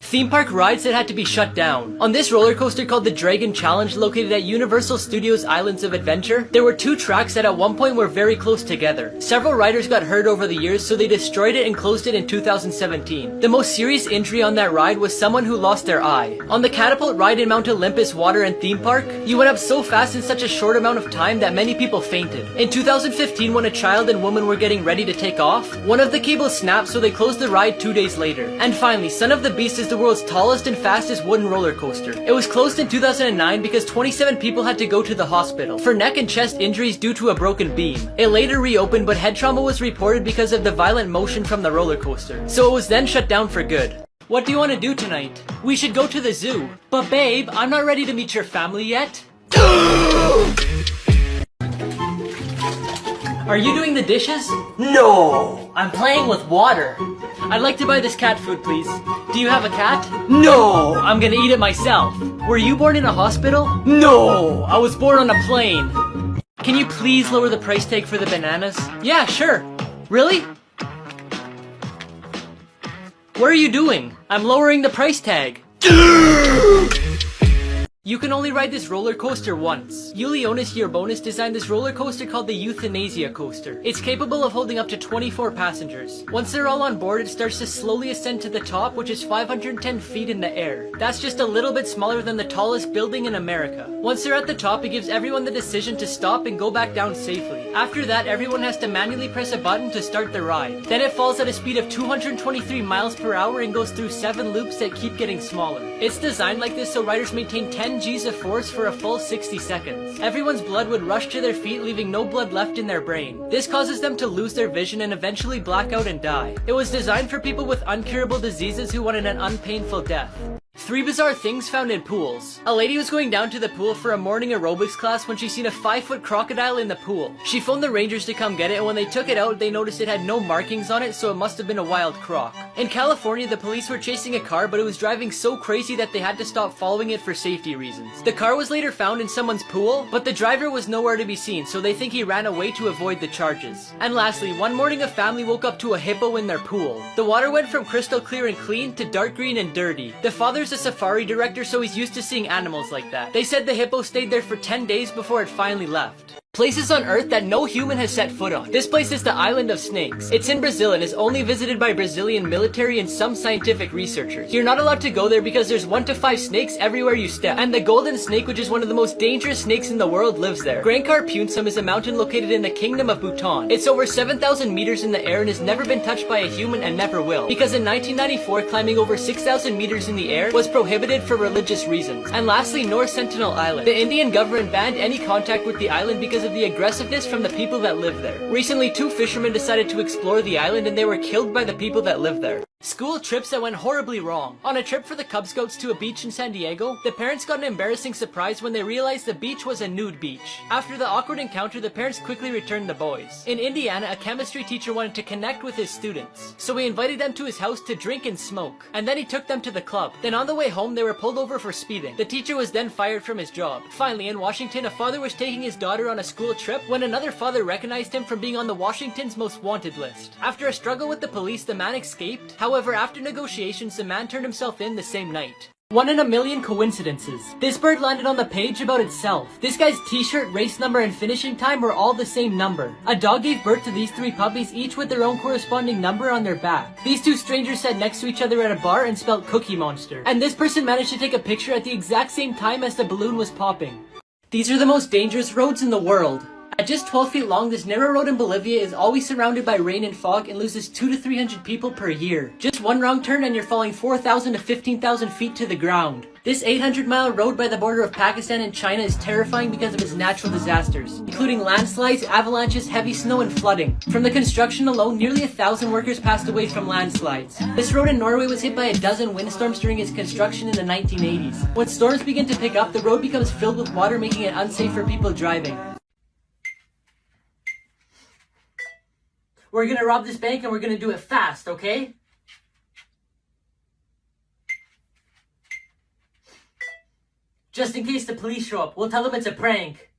Theme park rides that had to be shut down. On this roller coaster called the Dragon Challenge, located at Universal Studios Islands of Adventure, there were 2 tracks that at one point were very close together. Several riders got hurt over the years, so they destroyed it and closed it in 2017. The most serious injury on that ride was someone who lost their eye. On the catapult ride in Mount Olympus Water and Theme Park, you went up so fast in such a short amount of time that many people fainted. In 2015, when a child and woman were getting ready to take off, one of the cables snapped, so they closed the ride 2 days later. And finally, Son of the Beast is the world's tallest and fastest wooden roller coaster. It was closed in 2009 because 27 people had to go to the hospital for neck and chest injuries due to a broken beam. It later reopened, but head trauma was reported because of the violent motion from the roller coaster. So it was then shut down for good. What do you want to do tonight? We should go to the zoo. But babe, I'm not ready to meet your family yet. Are you doing the dishes? No! I'm playing with water. I'd like to buy this cat food, please. Do you have a cat? No! I'm gonna eat it myself. Were you born in a hospital? No! I was born on a plane. Can you please lower the price tag for the bananas? Yeah, sure. Really? What are you doing? I'm lowering the price tag. You can only ride this roller coaster once. Ulionis Yearbonis designed this roller coaster called the Euthanasia Coaster. It's capable of holding up to 24 passengers. Once they're all on board, it starts to slowly ascend to the top, which is 510 feet in the air. That's just a little bit smaller than the tallest building in America. Once they're at the top, it gives everyone the decision to stop and go back down safely. After that, everyone has to manually press a button to start the ride. Then it falls at a speed of 223 miles per hour and goes through 7 loops that keep getting smaller. It's designed like this so riders maintain 10 G's of force for a full 60 seconds. Everyone's blood would rush to their feet, leaving no blood left in their brain. This causes them to lose their vision and eventually black out and die. It was designed for people with uncurable diseases who wanted an unpainful death. 3 bizarre things found in pools. A lady was going down to the pool for a morning aerobics class when she seen a 5-foot crocodile in the pool. She phoned the rangers to come get it, and when they took it out, they noticed it had no markings on it, so it must have been a wild croc. In California, the police were chasing a car, but it was driving so crazy that they had to stop following it for safety reasons. The car was later found in someone's pool, but the driver was nowhere to be seen, so they think he ran away to avoid the charges. And lastly, one morning a family woke up to a hippo in their pool. The water went from crystal clear and clean to dark green and dirty. The father's a safari director, so he's used to seeing animals like that. They said the hippo stayed there for 10 days before it finally left. Places on Earth that no human has set foot on. This place is the Island of Snakes. It's in Brazil and is only visited by Brazilian military and some scientific researchers. You're not allowed to go there because there's 1 to 5 snakes everywhere you step. And the golden snake, which is one of the most dangerous snakes in the world, lives there. Grand Carpunsum is a mountain located in the Kingdom of Bhutan. It's over 7,000 meters in the air and has never been touched by a human and never will. Because in 1994, climbing over 6,000 meters in the air was prohibited for religious reasons. And lastly, North Sentinel Island. The Indian government banned any contact with the island because of the aggressiveness from the people that live there. Recently, 2 fishermen decided to explore the island and they were killed by the people that live there. School trips that went horribly wrong. On a trip for the Cub Scouts to a beach in San Diego, the parents got an embarrassing surprise when they realized the beach was a nude beach. After the awkward encounter, the parents quickly returned the boys. In Indiana, a chemistry teacher wanted to connect with his students, so he invited them to his house to drink and smoke, and then he took them to the club. Then on the way home, they were pulled over for speeding. The teacher was then fired from his job. Finally, in Washington, a father was taking his daughter on a school trip when another father recognized him from being on the Washington's most wanted list. After a struggle with the police, the man escaped. However, after negotiations, the man turned himself in the same night. 1 in a million coincidences. This bird landed on the page about itself. This guy's t-shirt, race number, and finishing time were all the same number. A dog gave birth to these 3 puppies, each with their own corresponding number on their back. These 2 strangers sat next to each other at a bar and spelled Cookie Monster. And this person managed to take a picture at the exact same time as the balloon was popping. These are the most dangerous roads in the world. At just 12 feet long, this narrow road in Bolivia is always surrounded by rain and fog and loses 200 to 300 people per year. Just one wrong turn and you're falling 4,000 to 15,000 feet to the ground. This 800-mile road by the border of Pakistan and China is terrifying because of its natural disasters, including landslides, avalanches, heavy snow, and flooding. From the construction alone, nearly 1,000 workers passed away from landslides. This road in Norway was hit by a dozen windstorms during its construction in the 1980s. When storms begin to pick up, the road becomes filled with water, making it unsafe for people driving. We're gonna rob this bank and we're gonna do it fast, okay? Just in case the police show up, we'll tell them it's a prank.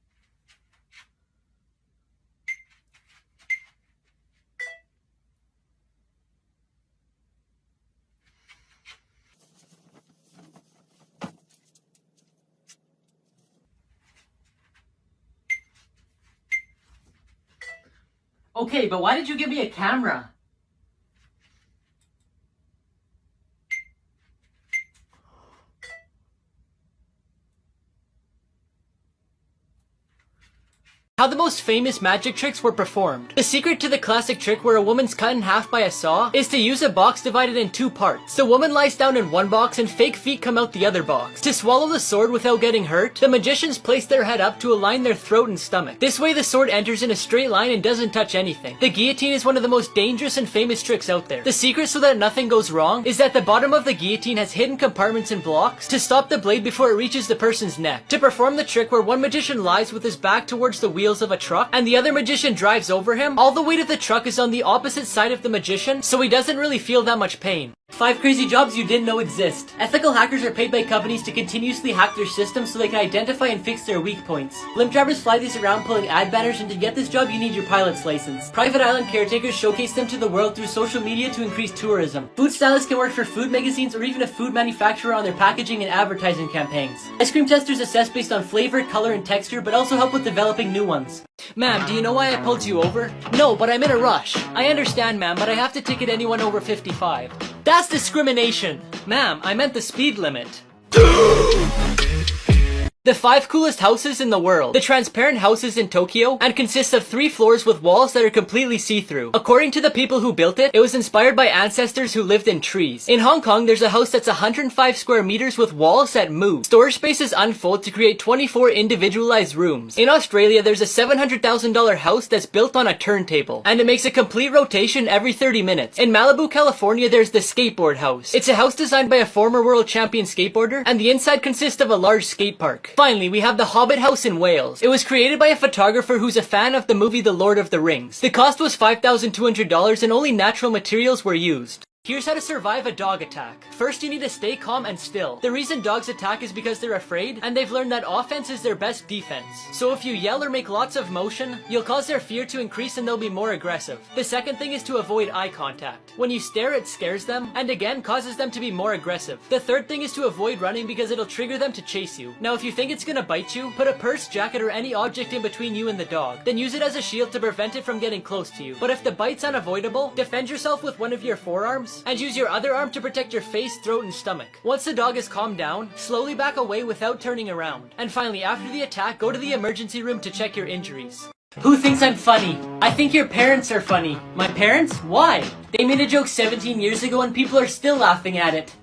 Okay, but why did you give me a camera? How the most famous magic tricks were performed. The secret to the classic trick where a woman's cut in half by a saw is to use a box divided in 2 parts. The woman lies down in one box and fake feet come out the other box. To swallow the sword without getting hurt, the magicians place their head up to align their throat and stomach. This way the sword enters in a straight line and doesn't touch anything. The guillotine is one of the most dangerous and famous tricks out there. The secret so that nothing goes wrong is that the bottom of the guillotine has hidden compartments and blocks to stop the blade before it reaches the person's neck. To perform the trick where one magician lies with his back towards the wheels of a truck and the other magician drives over him, all the weight of the truck is on the opposite side of the magician, so he doesn't really feel that much pain. 5 crazy jobs you didn't know exist. Ethical hackers are paid by companies to continuously hack their systems so they can identify and fix their weak points. Limp drivers fly these around pulling ad banners, and to get this job you need your pilot's license. Private island caretakers showcase them to the world through social media to increase tourism. Food stylists can work for food magazines or even a food manufacturer on their packaging and advertising campaigns. Ice cream testers assess based on flavor, color, and texture, but also help with developing new ones. Ma'am, do you know why I pulled you over? No, but I'm in a rush. I understand, ma'am, but I have to ticket anyone over 55. That's discrimination! Ma'am, I meant the speed limit. The 5 coolest houses in the world. The transparent house is in Tokyo and consists of 3 floors with walls that are completely see-through. According to the people who built it, it was inspired by ancestors who lived in trees. In Hong Kong, there's a house that's 105 square meters with walls that move. Storage spaces unfold to create 24 individualized rooms. In Australia, there's a $700,000 house that's built on a turntable, and it makes a complete rotation every 30 minutes. In Malibu, California, there's the skateboard house. It's a house designed by a former world champion skateboarder, and the inside consists of a large skate park. Finally, we have the Hobbit House in Wales. It was created by a photographer who's a fan of the movie The Lord of the Rings. The cost was $5,200 and only natural materials were used. Here's how to survive a dog attack. First, you need to stay calm and still. The reason dogs attack is because they're afraid, and they've learned that offense is their best defense. So if you yell or make lots of motion, you'll cause their fear to increase and they'll be more aggressive. The second thing is to avoid eye contact. When you stare, it scares them, and again causes them to be more aggressive. The third thing is to avoid running because it'll trigger them to chase you. Now if you think it's gonna bite you, put a purse, jacket, or any object in between you and the dog. Then use it as a shield to prevent it from getting close to you. But if the bite's unavoidable, defend yourself with one of your forearms, and use your other arm to protect your face, throat, and stomach. Once the dog is calmed down, slowly back away without turning around. And finally, after the attack, go to the emergency room to check your injuries. Who thinks I'm funny? I think your parents are funny. My parents? Why? They made a joke 17 years ago and people are still laughing at it.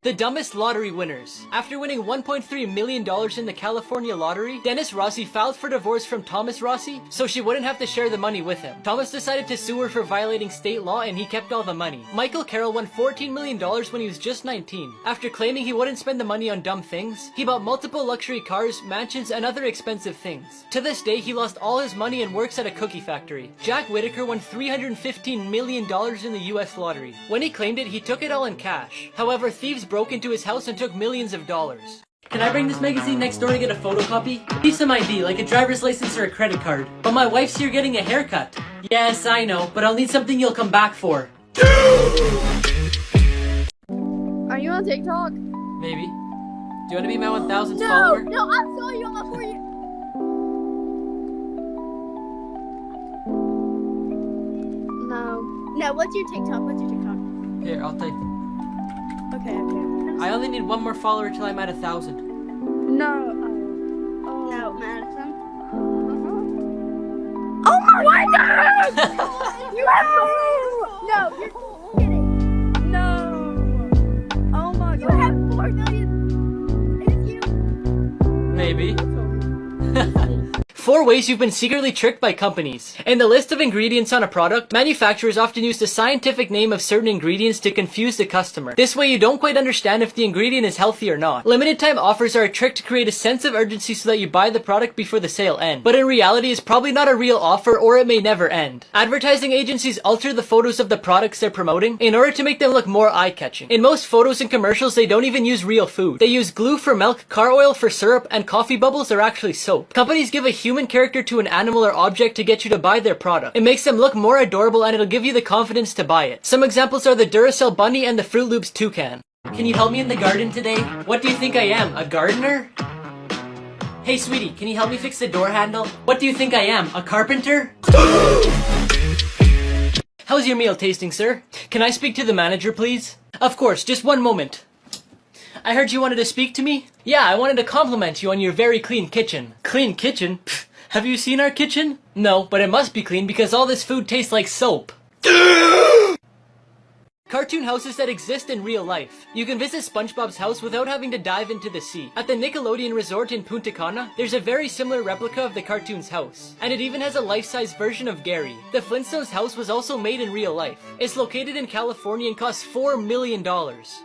The dumbest lottery winners. After winning $1.3 million in the California lottery, Dennis Rossi filed for divorce from Thomas Rossi so she wouldn't have to share the money with him. Thomas decided to sue her for violating state law and he kept all the money. Michael Carroll won $14 million when he was just 19. After claiming he wouldn't spend the money on dumb things, he bought multiple luxury cars, mansions, and other expensive things. To this day, he lost all his money and works at a cookie factory. Jack Whitaker won $315 million in the US lottery. When he claimed it, he took it all in cash. However, thieves broke into his house and took millions of dollars. Can I bring this magazine next door to get a photocopy? Need some ID, like a driver's license or a credit card. But my wife's here getting a haircut. Yes, I know, but I'll need something you'll come back for. on TikTok? Maybe. Do you want to be my 1000th No, follower? no, I'm sorry, you're not for you. No, what's your TikTok? Here, I'll type. Okay. I only need one more follower till I'm at 1000. No. No, Madison. Oh my God! You have no, you're kidding. No. Oh my God. You have 4 million. It's you. Maybe. 4 ways you've been secretly tricked by companies. In the list of ingredients on a product, manufacturers often use the scientific name of certain ingredients to confuse the customer. This way you don't quite understand if the ingredient is healthy or not. Limited time offers are a trick to create a sense of urgency so that you buy the product before the sale ends. But in reality, it's probably not a real offer or it may never end. Advertising agencies alter the photos of the products they're promoting in order to make them look more eye-catching. In most photos and commercials, they don't even use real food. They use glue for milk, car oil for syrup, and coffee bubbles are actually soap. Companies give a human character to an animal or object to get you to buy their product. It makes them look more adorable and it'll give you the confidence to buy it. Some examples are the Duracell bunny and the Fruit Loops toucan. Can you help me in the garden today? What do you think I am, a gardener? Hey sweetie, can you help me fix the door handle? What do you think I am, a carpenter? How's your meal tasting, sir? Can I speak to the manager, please? Of course, just one moment. I heard you wanted to speak to me? Yeah, I wanted to compliment you on your very clean kitchen. Clean kitchen? Pfft, have you seen our kitchen? No, but it must be clean because all this food tastes like soap. Cartoon houses that exist in real life. You can visit SpongeBob's house without having to dive into the sea. At the Nickelodeon Resort in Punta Cana, there's a very similar replica of the cartoon's house. And it even has a life-size version of Gary. The Flintstones house was also made in real life. It's located in California and costs $4 million.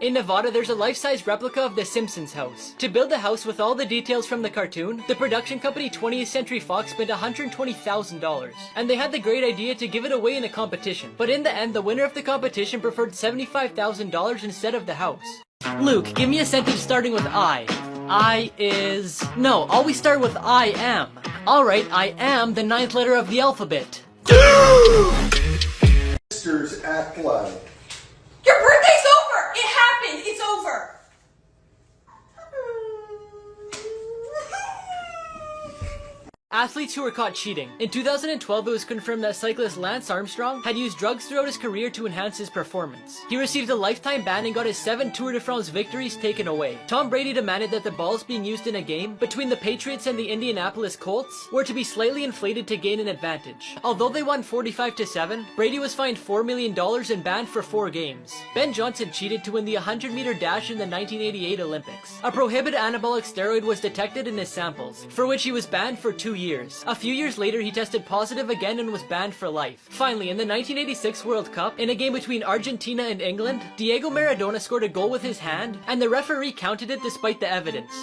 In Nevada, there's a life-size replica of the Simpsons house. To build the house with all the details from the cartoon, the production company 20th Century Fox spent $120,000. And they had the great idea to give it away in a competition. But in the end, the winner of the competition preferred $75,000 instead of the house. Luke, give me a sentence starting with I. I is... No, always start with I am. Alright, I am the 9th letter of the alphabet. Sisters act like. Your birthday's over! It happened! It's over! Athletes who were caught cheating. In 2012, it was confirmed that cyclist Lance Armstrong had used drugs throughout his career to enhance his performance. He received a lifetime ban and got his 7 Tour de France victories taken away. Tom Brady demanded that the balls being used in a game between the Patriots and the Indianapolis Colts were to be slightly inflated to gain an advantage. Although they won 45-7, Brady was fined $4 million and banned for 4 games. Ben Johnson cheated to win the 100-meter dash in the 1988 Olympics. A prohibited anabolic steroid was detected in his samples, for which he was banned for 2 years. A few years later, he tested positive again and was banned for life. Finally, in the 1986 World Cup, in a game between Argentina and England, Diego Maradona scored a goal with his hand, and the referee counted it despite the evidence.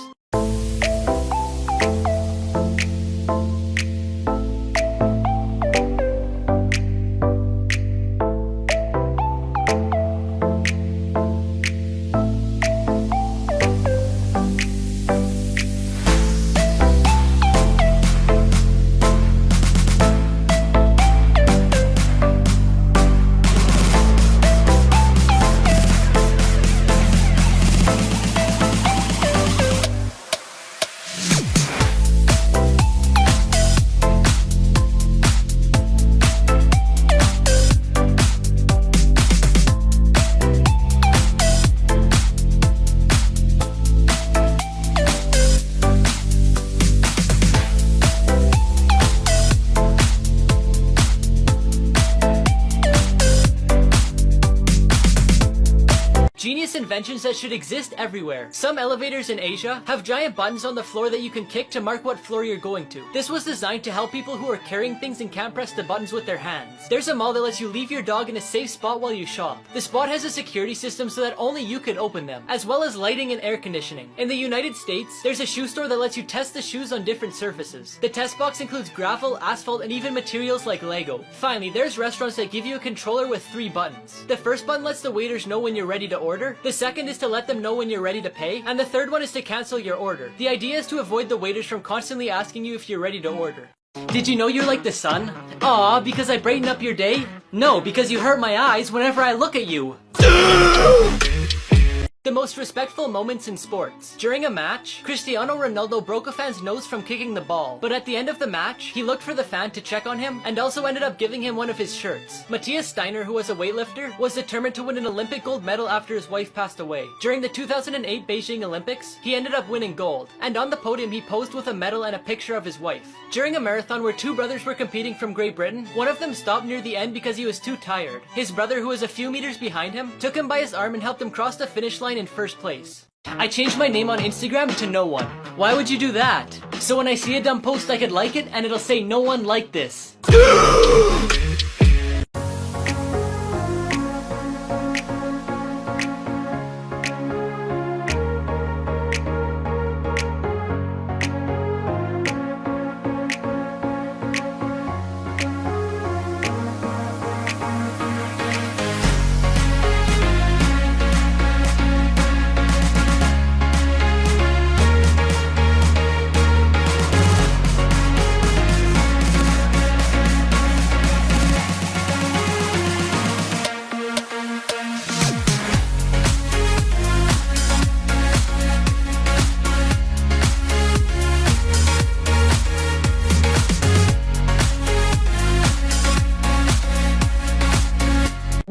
Genius inventions that should exist everywhere. Some elevators in Asia have giant buttons on the floor that you can kick to mark what floor you're going to. This was designed to help people who are carrying things and can't press the buttons with their hands. There's a mall that lets you leave your dog in a safe spot while you shop. The spot has a security system so that only you can open them, as well as lighting and air conditioning. In the United States, there's a shoe store that lets you test the shoes on different surfaces. The test box includes gravel, asphalt, and even materials like Lego. Finally, there's restaurants that give you a controller with 3 buttons. The first button lets the waiters know when you're ready to order, the second is to let them know when you're ready to pay, and the third one is to cancel your order. The idea is to avoid the waiters from constantly asking you if you're ready to order. Did you know you're like the sun? Aw, because I brighten up your day? No, because you hurt my eyes whenever I look at you. The most respectful moments in sports. During a match, Cristiano Ronaldo broke a fan's nose from kicking the ball, but at the end of the match, he looked for the fan to check on him and also ended up giving him one of his shirts. Matthias Steiner, who was a weightlifter, was determined to win an Olympic gold medal after his wife passed away. During the 2008 Beijing Olympics, he ended up winning gold, and on the podium he posed with a medal and a picture of his wife. During a marathon where two brothers were competing from Great Britain, one of them stopped near the end because he was too tired. His brother, who was a few meters behind him, took him by his arm and helped him cross the finish line in first place. I changed my name on Instagram to No One. Why would you do that? So when I see a dumb post I could like it and it'll say no one liked this.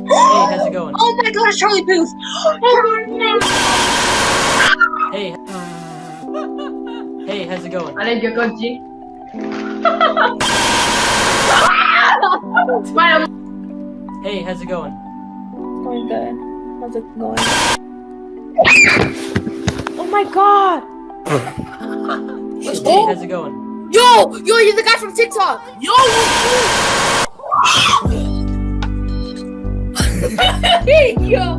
Hey, how's it going? Oh my god, it's Charlie Booth! Hey, hey, how's it going? Aray, yo conchi. Smile. Hey, how's it going? Going good. How's it going? Oh my god! Hey, how's it going? Yo, you're the guy from TikTok. Yo. Yo.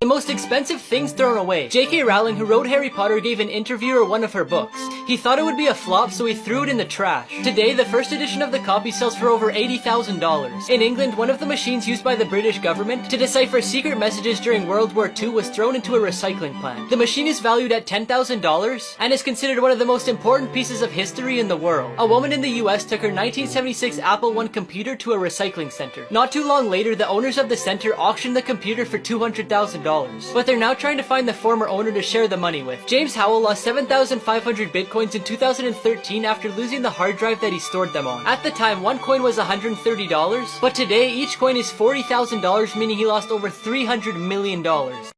The most expensive things thrown away. J.K. Rowling, who wrote Harry Potter, gave an interviewer one of her books. He thought it would be a flop, so he threw it in the trash. Today, the first edition of the copy sells for over $80,000. In England, one of the machines used by the British government to decipher secret messages during World War II was thrown into a recycling plant. The machine is valued at $10,000 and is considered one of the most important pieces of history in the world. A woman in the US took her 1976 Apple I computer to a recycling center. Not too long later, the owners of the center auctioned the computer for $200,000. But they're now trying to find the former owner to share the money with. James Howell lost 7,500 bitcoins in 2013 after losing the hard drive that he stored them on. At the time, one coin was $130, but today each coin is $40,000, meaning he lost over $300 million.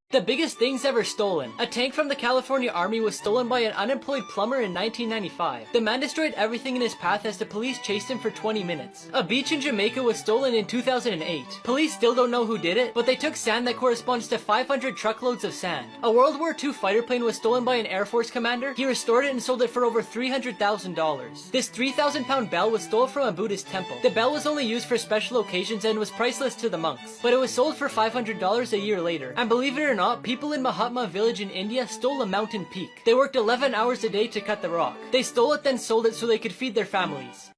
The biggest things ever stolen. A tank from the California Army was stolen by an unemployed plumber in 1995. The man destroyed everything in his path as the police chased him for 20 minutes. A beach in Jamaica was stolen in 2008. Police still don't know who did it, but they took sand that corresponds to 500 truckloads of sand. A World War II fighter plane was stolen by an Air Force commander. He restored it and sold it for over $300,000. This 3,000-pound bell was stolen from a Buddhist temple. The bell was only used for special occasions and was priceless to the monks, but it was sold for $500 a year later. And believe it or not, people in Mahatma village in India stole a mountain peak. They worked 11 hours a day to cut the rock. They stole it, then sold it so they could feed their families.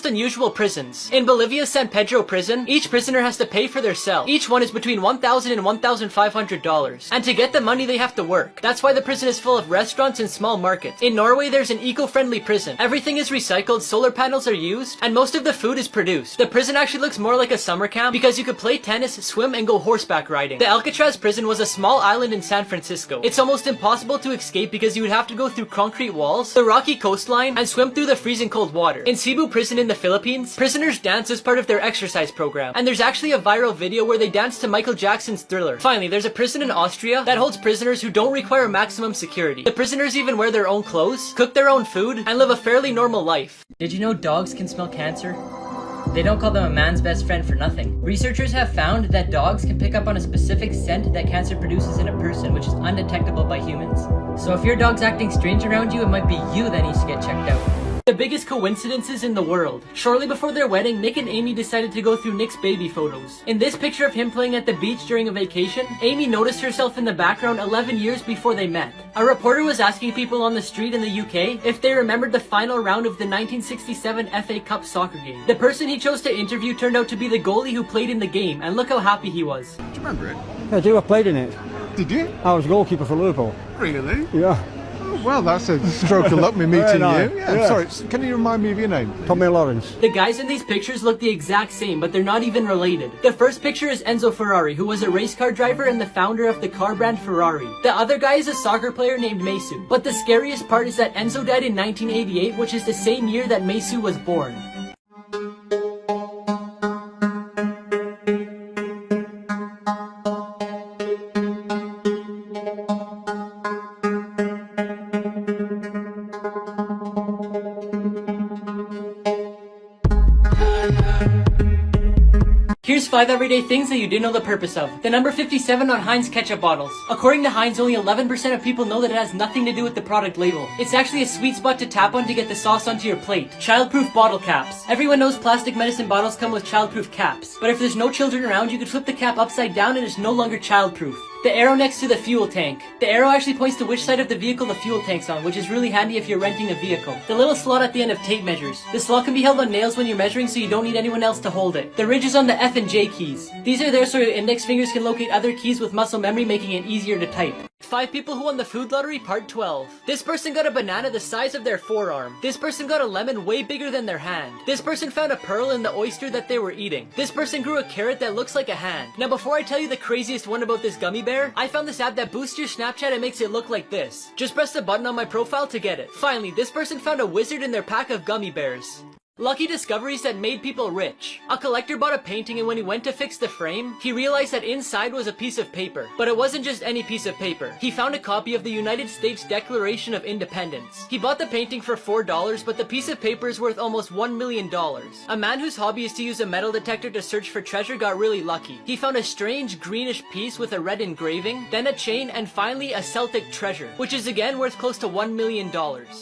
most unusual prisons. In Bolivia's San Pedro prison, each prisoner has to pay for their cell. Each one is between $1,000 and $1,500. And to get the money, they have to work. That's why the prison is full of restaurants and small markets. In Norway, there's an eco-friendly prison. Everything is recycled, solar panels are used, and most of the food is produced. The prison actually looks more like a summer camp because you could play tennis, swim, and go horseback riding. The Alcatraz prison was a small island in San Francisco. It's almost impossible to escape because you would have to go through concrete walls, the rocky coastline, and swim through the freezing cold water. In Cebu prison in the Philippines, prisoners dance as part of their exercise program, and there's actually a viral video where they dance to Michael Jackson's Thriller. Finally, there's a prison in Austria that holds prisoners who don't require maximum security. The prisoners even wear their own clothes, cook their own food, and live a fairly normal life. Did you know dogs can smell cancer? They don't call them a man's best friend for nothing. Researchers have found that dogs can pick up on a specific scent that cancer produces in a person, which is undetectable by humans. So if your dog's acting strange around you, it might be you that needs to get checked out. The biggest coincidences in the world. Shortly before their wedding, Nick and Amy decided to go through Nick's baby photos. In this picture of him playing at the beach during a vacation, Amy noticed herself in the background 11 years before they met. A reporter was asking people on the street in the UK if they remembered the final round of the 1967 FA Cup soccer game. The person he chose to interview turned out to be the goalie who played in the game, and look how happy he was. Do you remember it? I do, I played in it. Did you? I was goalkeeper for Liverpool. Really? Yeah. Oh, well, that's a stroke of luck, me meeting nice. you. Yeah. Sorry, can you remind me of your name? Tommy Lawrence. The guys in these pictures look the exact same, but they're not even related. The first picture is Enzo Ferrari, who was a race car driver and the founder of the car brand Ferrari. The other guy is a soccer player named Mesu. But the scariest part is that Enzo died in 1988, which is the same year that Mesu was born. Here's 5 everyday things that you didn't know the purpose of. The number 57 on Heinz ketchup bottles. According to Heinz, only 11% of people know that it has nothing to do with the product label. It's actually a sweet spot to tap on to get the sauce onto your plate. Childproof bottle caps. Everyone knows plastic medicine bottles come with childproof caps. But if there's no children around, you could flip the cap upside down and it's no longer childproof. The arrow next to the fuel tank. The arrow actually points to which side of the vehicle the fuel tank's on, which is really handy if you're renting a vehicle. The little slot at the end of tape measures. The slot can be held on nails when you're measuring, so you don't need anyone else to hold it. The ridge is on the F and J keys. These are there so your index fingers can locate other keys with muscle memory, making it easier to type. 5 people who won the food lottery, part 12. This person got a banana the size of their forearm. This person got a lemon way bigger than their hand. This person found a pearl in the oyster that they were eating. This person grew a carrot that looks like a hand. Now before I tell you the craziest one about this gummy bear, I found this app that boosts your Snapchat and makes it look like this. Just press the button on my profile to get it. Finally, this person found a wizard in their pack of gummy bears. Lucky discoveries that made people rich. A collector bought a painting and when he went to fix the frame, he realized that inside was a piece of paper. But it wasn't just any piece of paper. He found a copy of the United States Declaration of Independence. He bought the painting for $4, but the piece of paper is worth almost $1 million. A man whose hobby is to use a metal detector to search for treasure got really lucky. He found a strange greenish piece with a red engraving, then a chain, and finally a Celtic treasure, which is again worth close to $1 million.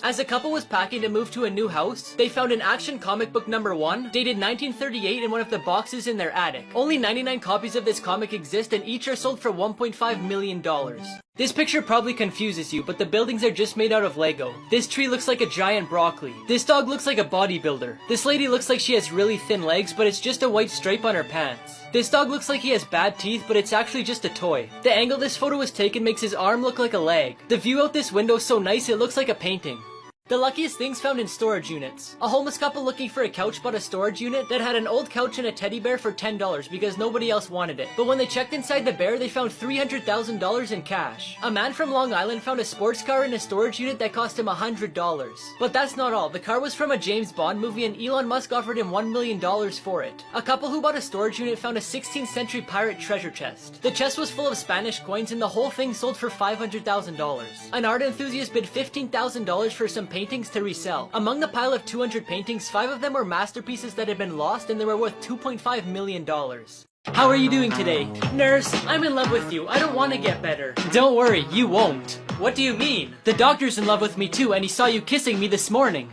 As the couple was packing to move to a new house, they found an action comic book number 1, dated 1938 in one of the boxes in their attic. Only 99 copies of this comic exist and each are sold for $1.5 million. This picture probably confuses you, but the buildings are just made out of Lego. This tree looks like a giant broccoli. This dog looks like a bodybuilder. This lady looks like she has really thin legs, but it's just a white stripe on her pants. This dog looks like he has bad teeth, but it's actually just a toy. The angle this photo was taken makes his arm look like a leg. The view out this window is so nice it looks like a painting. The luckiest things found in storage units. A homeless couple looking for a couch bought a storage unit that had an old couch and a teddy bear for $10 because nobody else wanted it. But when they checked inside the bear, they found $300,000 in cash. A man from Long Island found a sports car in a storage unit that cost him $100. But that's not all. The car was from a James Bond movie and Elon Musk offered him $1 million for it. A couple who bought a storage unit found a 16th century pirate treasure chest. The chest was full of Spanish coins and the whole thing sold for $500,000. An art enthusiast bid $15,000 for some paintings to resell. Among the pile of 200 paintings, 5 of them were masterpieces that had been lost and they were worth $2.5 million. How are you doing today? Nurse, I'm in love with you. I don't want to get better. Don't worry, you won't. What do you mean? The doctor's in love with me too and he saw you kissing me this morning.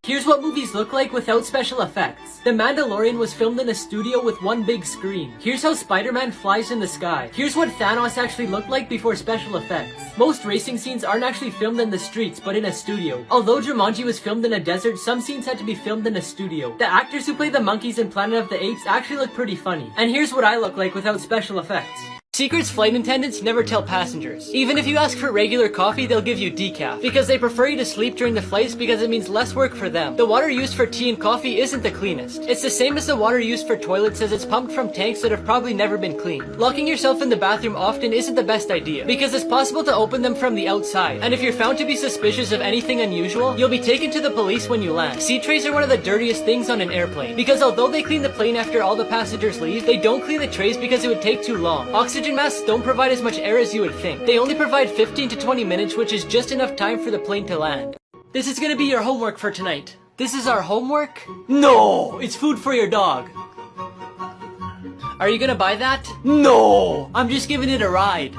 Here's what movies look like without special effects. The Mandalorian was filmed in a studio with one big screen. Here's how Spider-Man flies in the sky. Here's what Thanos actually looked like before special effects. Most racing scenes aren't actually filmed in the streets, but in a studio. Although Jumanji was filmed in a desert, some scenes had to be filmed in a studio. The actors who play the monkeys in Planet of the Apes actually look pretty funny. And here's what I look like without special effects. Secret's flight attendants never tell passengers. Even if you ask for regular coffee, they'll give you decaf. Because they prefer you to sleep during the flights because it means less work for them. The water used for tea and coffee isn't the cleanest. It's the same as the water used for toilets as it's pumped from tanks that have probably never been cleaned. Locking yourself in the bathroom often isn't the best idea because it's possible to open them from the outside. And if you're found to be suspicious of anything unusual, you'll be taken to the police when you land. Seat trays are one of the dirtiest things on an airplane. Because although they clean the plane after all the passengers leave, they don't clean the trays because it would take too long. Oxygen masks don't provide as much air as you would think. They only provide 15 to 20 minutes, which is just enough time for the plane to land. This is gonna be your homework for tonight. This is our homework? No! It's food for your dog. Are you gonna buy that? No! I'm just giving it a ride.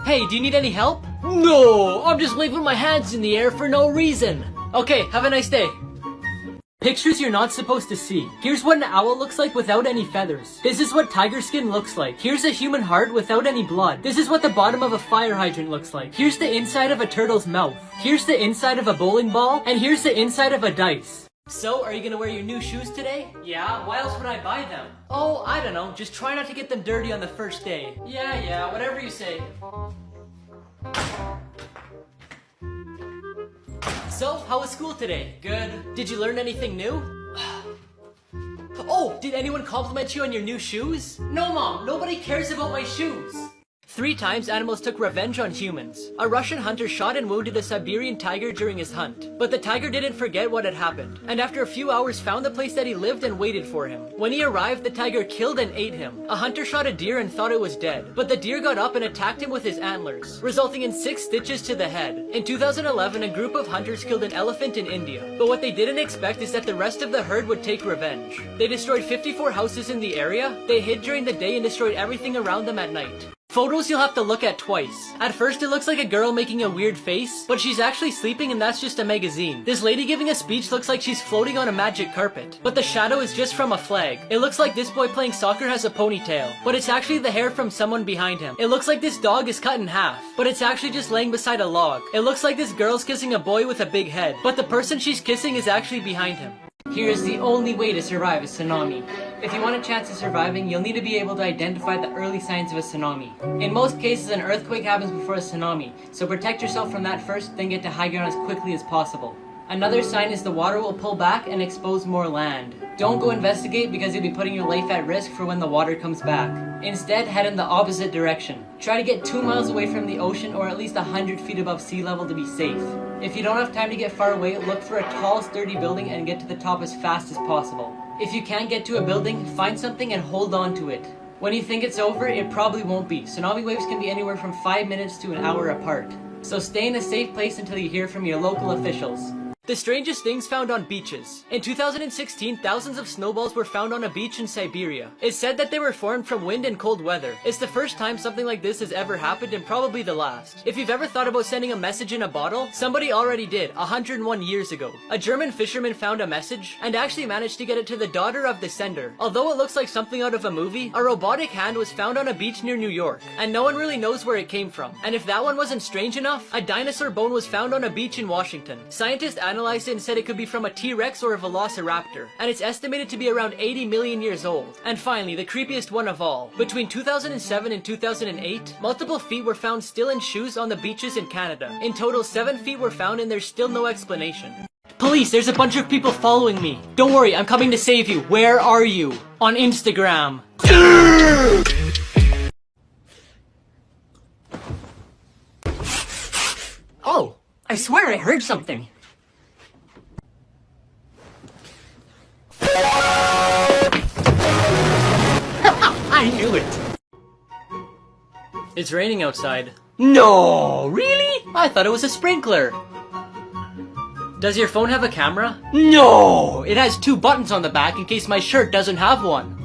Hey, do you need any help? No! I'm just waving my hands in the air for no reason. Okay, have a nice day. Pictures you're not supposed to see. Here's what an owl looks like without any feathers. This is what tiger skin looks like. Here's a human heart without any blood. This is what the bottom of a fire hydrant looks like. Here's the inside of a turtle's mouth. Here's the inside of a bowling ball. And here's the inside of a dice. So, are you gonna wear your new shoes today? Yeah, why else would I buy them? Oh, I don't know. Just try not to get them dirty on the first day. Yeah, whatever you say. So, how was school today? Good. Did you learn anything new? Oh, did anyone compliment you on your new shoes? No, Mom, nobody cares about my shoes. 3 times animals took revenge on humans. A Russian hunter shot and wounded a Siberian tiger during his hunt. But the tiger didn't forget what had happened, and after a few hours found the place that he lived and waited for him. When he arrived, the tiger killed and ate him. A hunter shot a deer and thought it was dead, but the deer got up and attacked him with his antlers, resulting in 6 stitches to the head. In 2011, a group of hunters killed an elephant in India, but what they didn't expect is that the rest of the herd would take revenge. They destroyed 54 houses in the area, they hid during the day and destroyed everything around them at night. Photos you'll have to look at twice. At first it looks like a girl making a weird face, but she's actually sleeping and that's just a magazine. This lady giving a speech looks like she's floating on a magic carpet, but the shadow is just from a flag. It looks like this boy playing soccer has a ponytail, but it's actually the hair from someone behind him. It looks like this dog is cut in half, but it's actually just laying beside a log. It looks like this girl's kissing a boy with a big head, but the person she's kissing is actually behind him. Here's the only way to survive a tsunami. If you want a chance of surviving, you'll need to be able to identify the early signs of a tsunami. In most cases, an earthquake happens before a tsunami, so protect yourself from that first, then get to high ground as quickly as possible. Another sign is the water will pull back and expose more land. Don't go investigate because you'll be putting your life at risk for when the water comes back. Instead, head in the opposite direction. Try to get 2 miles away from the ocean or at least 100 feet above sea level to be safe. If you don't have time to get far away, look for a tall, sturdy building and get to the top as fast as possible. If you can't get to a building, find something and hold on to it. When you think it's over, it probably won't be. Tsunami waves can be anywhere from 5 minutes to an hour apart. So stay in a safe place until you hear from your local officials. The strangest things found on beaches. In 2016, thousands of snowballs were found on a beach in Siberia. It's said that they were formed from wind and cold weather. It's the first time something like this has ever happened and probably the last. If you've ever thought about sending a message in a bottle, somebody already did, 101 years ago. A German fisherman found a message and actually managed to get it to the daughter of the sender. Although it looks like something out of a movie, a robotic hand was found on a beach near New York, and no one really knows where it came from. And if that one wasn't strange enough, a dinosaur bone was found on a beach in Washington. Scientists analyzed it and said it could be from a T-Rex or a Velociraptor, and it's estimated to be around 80 million years old. And finally, the creepiest one of all. Between 2007 and 2008, multiple feet were found still in shoes on the beaches in Canada. In total, 7 feet were found and there's still no explanation. Police, there's a bunch of people following me. Don't worry, I'm coming to save you. Where are you? On Instagram. Oh, I swear I heard something. I knew it. It's raining outside. No, really? I thought it was a sprinkler. Does your phone have a camera? No. It has 2 buttons on the back in case my shirt doesn't have one.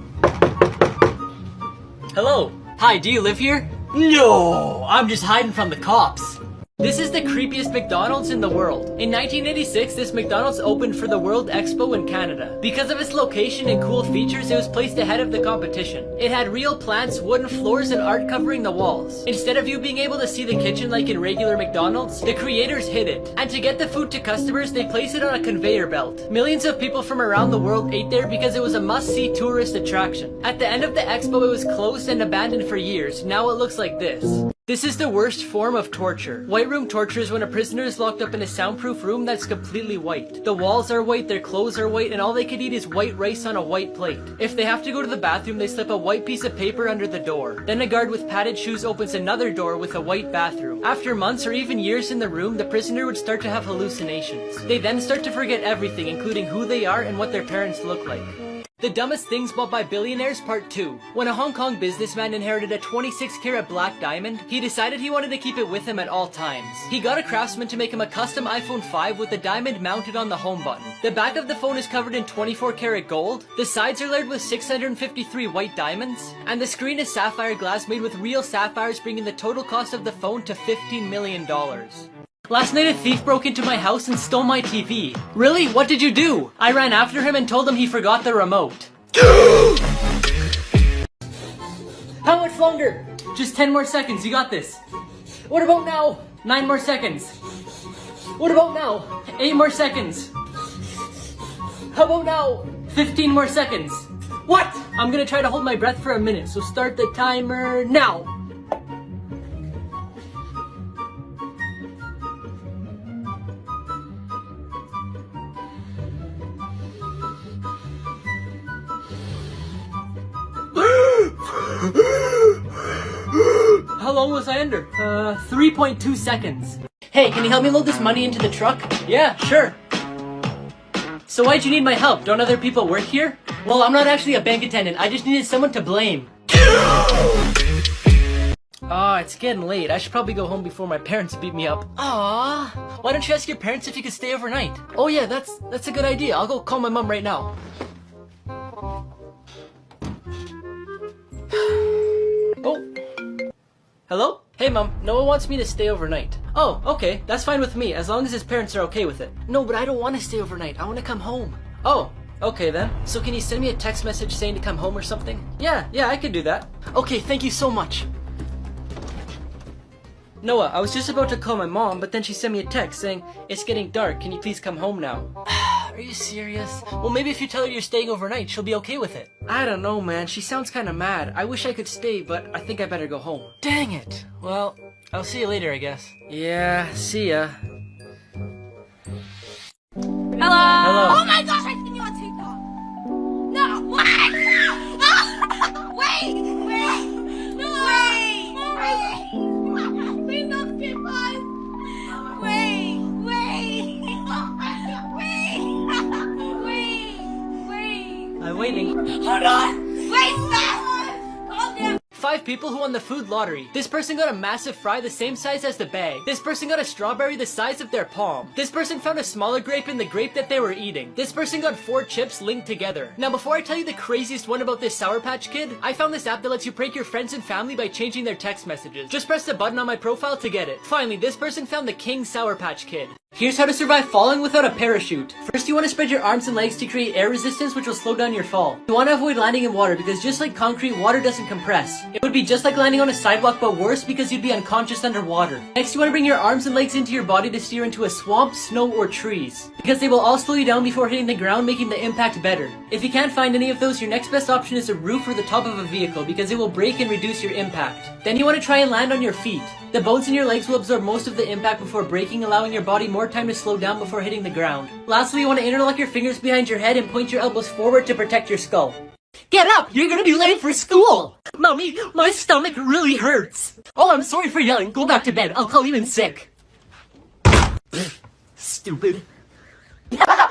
Hello. Hi, do you live here? No. I'm just hiding from the cops. This is the creepiest McDonald's in the world. In 1986, this McDonald's opened for the World Expo in Canada. Because of its location and cool features, it was placed ahead of the competition. It had real plants, wooden floors, and art covering the walls. Instead of you being able to see the kitchen like in regular McDonald's, the creators hid it. And to get the food to customers, they placed it on a conveyor belt. Millions of people from around the world ate there because it was a must-see tourist attraction. At the end of the expo, it was closed and abandoned for years. Now it looks like this. This is the worst form of torture. White room torture is when a prisoner is locked up in a soundproof room that's completely white. The walls are white, their clothes are white, and all they can eat is white rice on a white plate. If they have to go to the bathroom, they slip a white piece of paper under the door. Then a guard with padded shoes opens another door with a white bathroom. After months or even years in the room, the prisoner would start to have hallucinations. They then start to forget everything, including who they are and what their parents look like. The Dumbest Things Bought by Billionaires Part 2. When a Hong Kong businessman inherited a 26-carat black diamond, he decided he wanted to keep it with him at all times. He got a craftsman to make him a custom iPhone 5 with the diamond mounted on the home button. The back of the phone is covered in 24-karat gold, the sides are layered with 653 white diamonds, and the screen is sapphire glass made with real sapphires, bringing the total cost of the phone to $15 million. Last night a thief broke into my house and stole my TV. Really? What did you do? I ran after him and told him he forgot the remote. How much longer? Just 10 more seconds, you got this. What about now? 9 more seconds. What about now? 8 more seconds. How about now? 15 more seconds. What? I'm gonna try to hold my breath for a minute, so start the timer now. How long was I under? 3.2 seconds. Hey, can you help me load this money into the truck? Yeah, sure. So why'd you need my help? Don't other people work here? Well, I'm not actually a bank attendant. I just needed someone to blame. Ah, it's getting late. I should probably go home before my parents beat me up. Ah, why don't you ask your parents if you could stay overnight? Oh yeah, that's a good idea. I'll go call my mom right now. Oh. Hello? Hey mom, Noah wants me to stay overnight. Oh, okay, that's fine with me, as long as his parents are okay with it. No, but I don't want to stay overnight. I want to come home. Oh, okay then. So can you send me a text message saying to come home or something? Yeah, I could do that. Okay, thank you so much. Noah, I was just about to call my mom, but then she sent me a text saying, "It's getting dark, can you please come home now?" Are you serious? Well, maybe if you tell her you're staying overnight, she'll be okay with it. I don't know, man. She sounds kind of mad. I wish I could stay, but I think I better go home. Dang it. Well, I'll see you later, I guess. Yeah, see ya. Hello. Hello. Oh my gosh, I've seen you on TikTok. No, wait. Wait. No. Wait. Please don't skip us. Wait. I'm waiting. Hold on. Wait, fast. Calm down. 5 people who won the food lottery. This person got a massive fry the same size as the bag. This person got a strawberry the size of their palm. This person found a smaller grape in the grape that they were eating. This person got 4 chips linked together. Now before I tell you the craziest one about this Sour Patch Kid, I found this app that lets you prank your friends and family by changing their text messages. Just press the button on my profile to get it. Finally, this person found the King Sour Patch Kid. Here's how to survive falling without a parachute. First, you want to spread your arms and legs to create air resistance, which will slow down your fall. You want to avoid landing in water because just like concrete, water doesn't compress. It would be just like landing on a sidewalk, but worse because you'd be unconscious underwater. Next, you want to bring your arms and legs into your body to steer into a swamp, snow, or trees, because they will all slow you down before hitting the ground, making the impact better. If you can't find any of those, your next best option is a roof or the top of a vehicle, because it will break and reduce your impact. Then you want to try and land on your feet. The bones in your legs will absorb most of the impact before breaking, allowing your body more time to slow down before hitting the ground. Lastly, you want to interlock your fingers behind your head and point your elbows forward to protect your skull. Get up! You're gonna be late for school! Mommy, my stomach really hurts! Oh, I'm sorry for yelling. Go back to bed. I'll call you in sick. Stupid.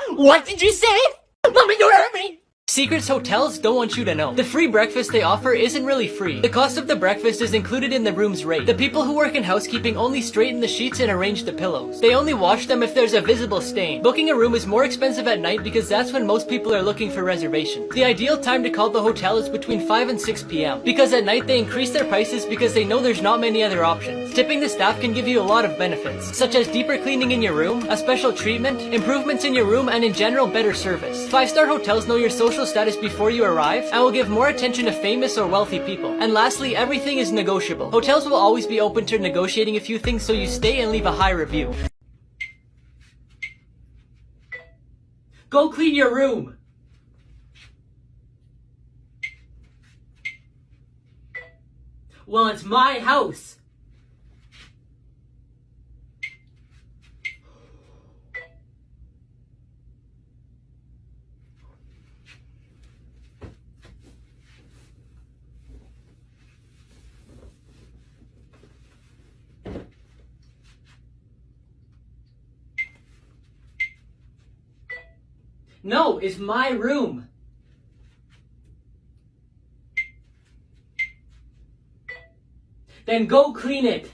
What did you say? Mommy, you hurt me! Secrets hotels don't want you to know. The free breakfast they offer isn't really free. The cost of the breakfast is included in the room's rate. The people who work in housekeeping only straighten the sheets and arrange the pillows. They only wash them if there's a visible stain. Booking a room is more expensive at night because that's when most people are looking for reservations. The ideal time to call the hotel is between 5 and 6 p.m. because at night they increase their prices because they know there's not many other options. Tipping the staff can give you a lot of benefits, such as deeper cleaning in your room, a special treatment, improvements in your room, and in general better service. 5-star hotels know your social status before you arrive and will give more attention to famous or wealthy people. And lastly, everything is negotiable. Hotels will always be open to negotiating a few things so you stay and leave a high review. Go clean your room! Well, it's my house! No, it's my room. Then go clean it.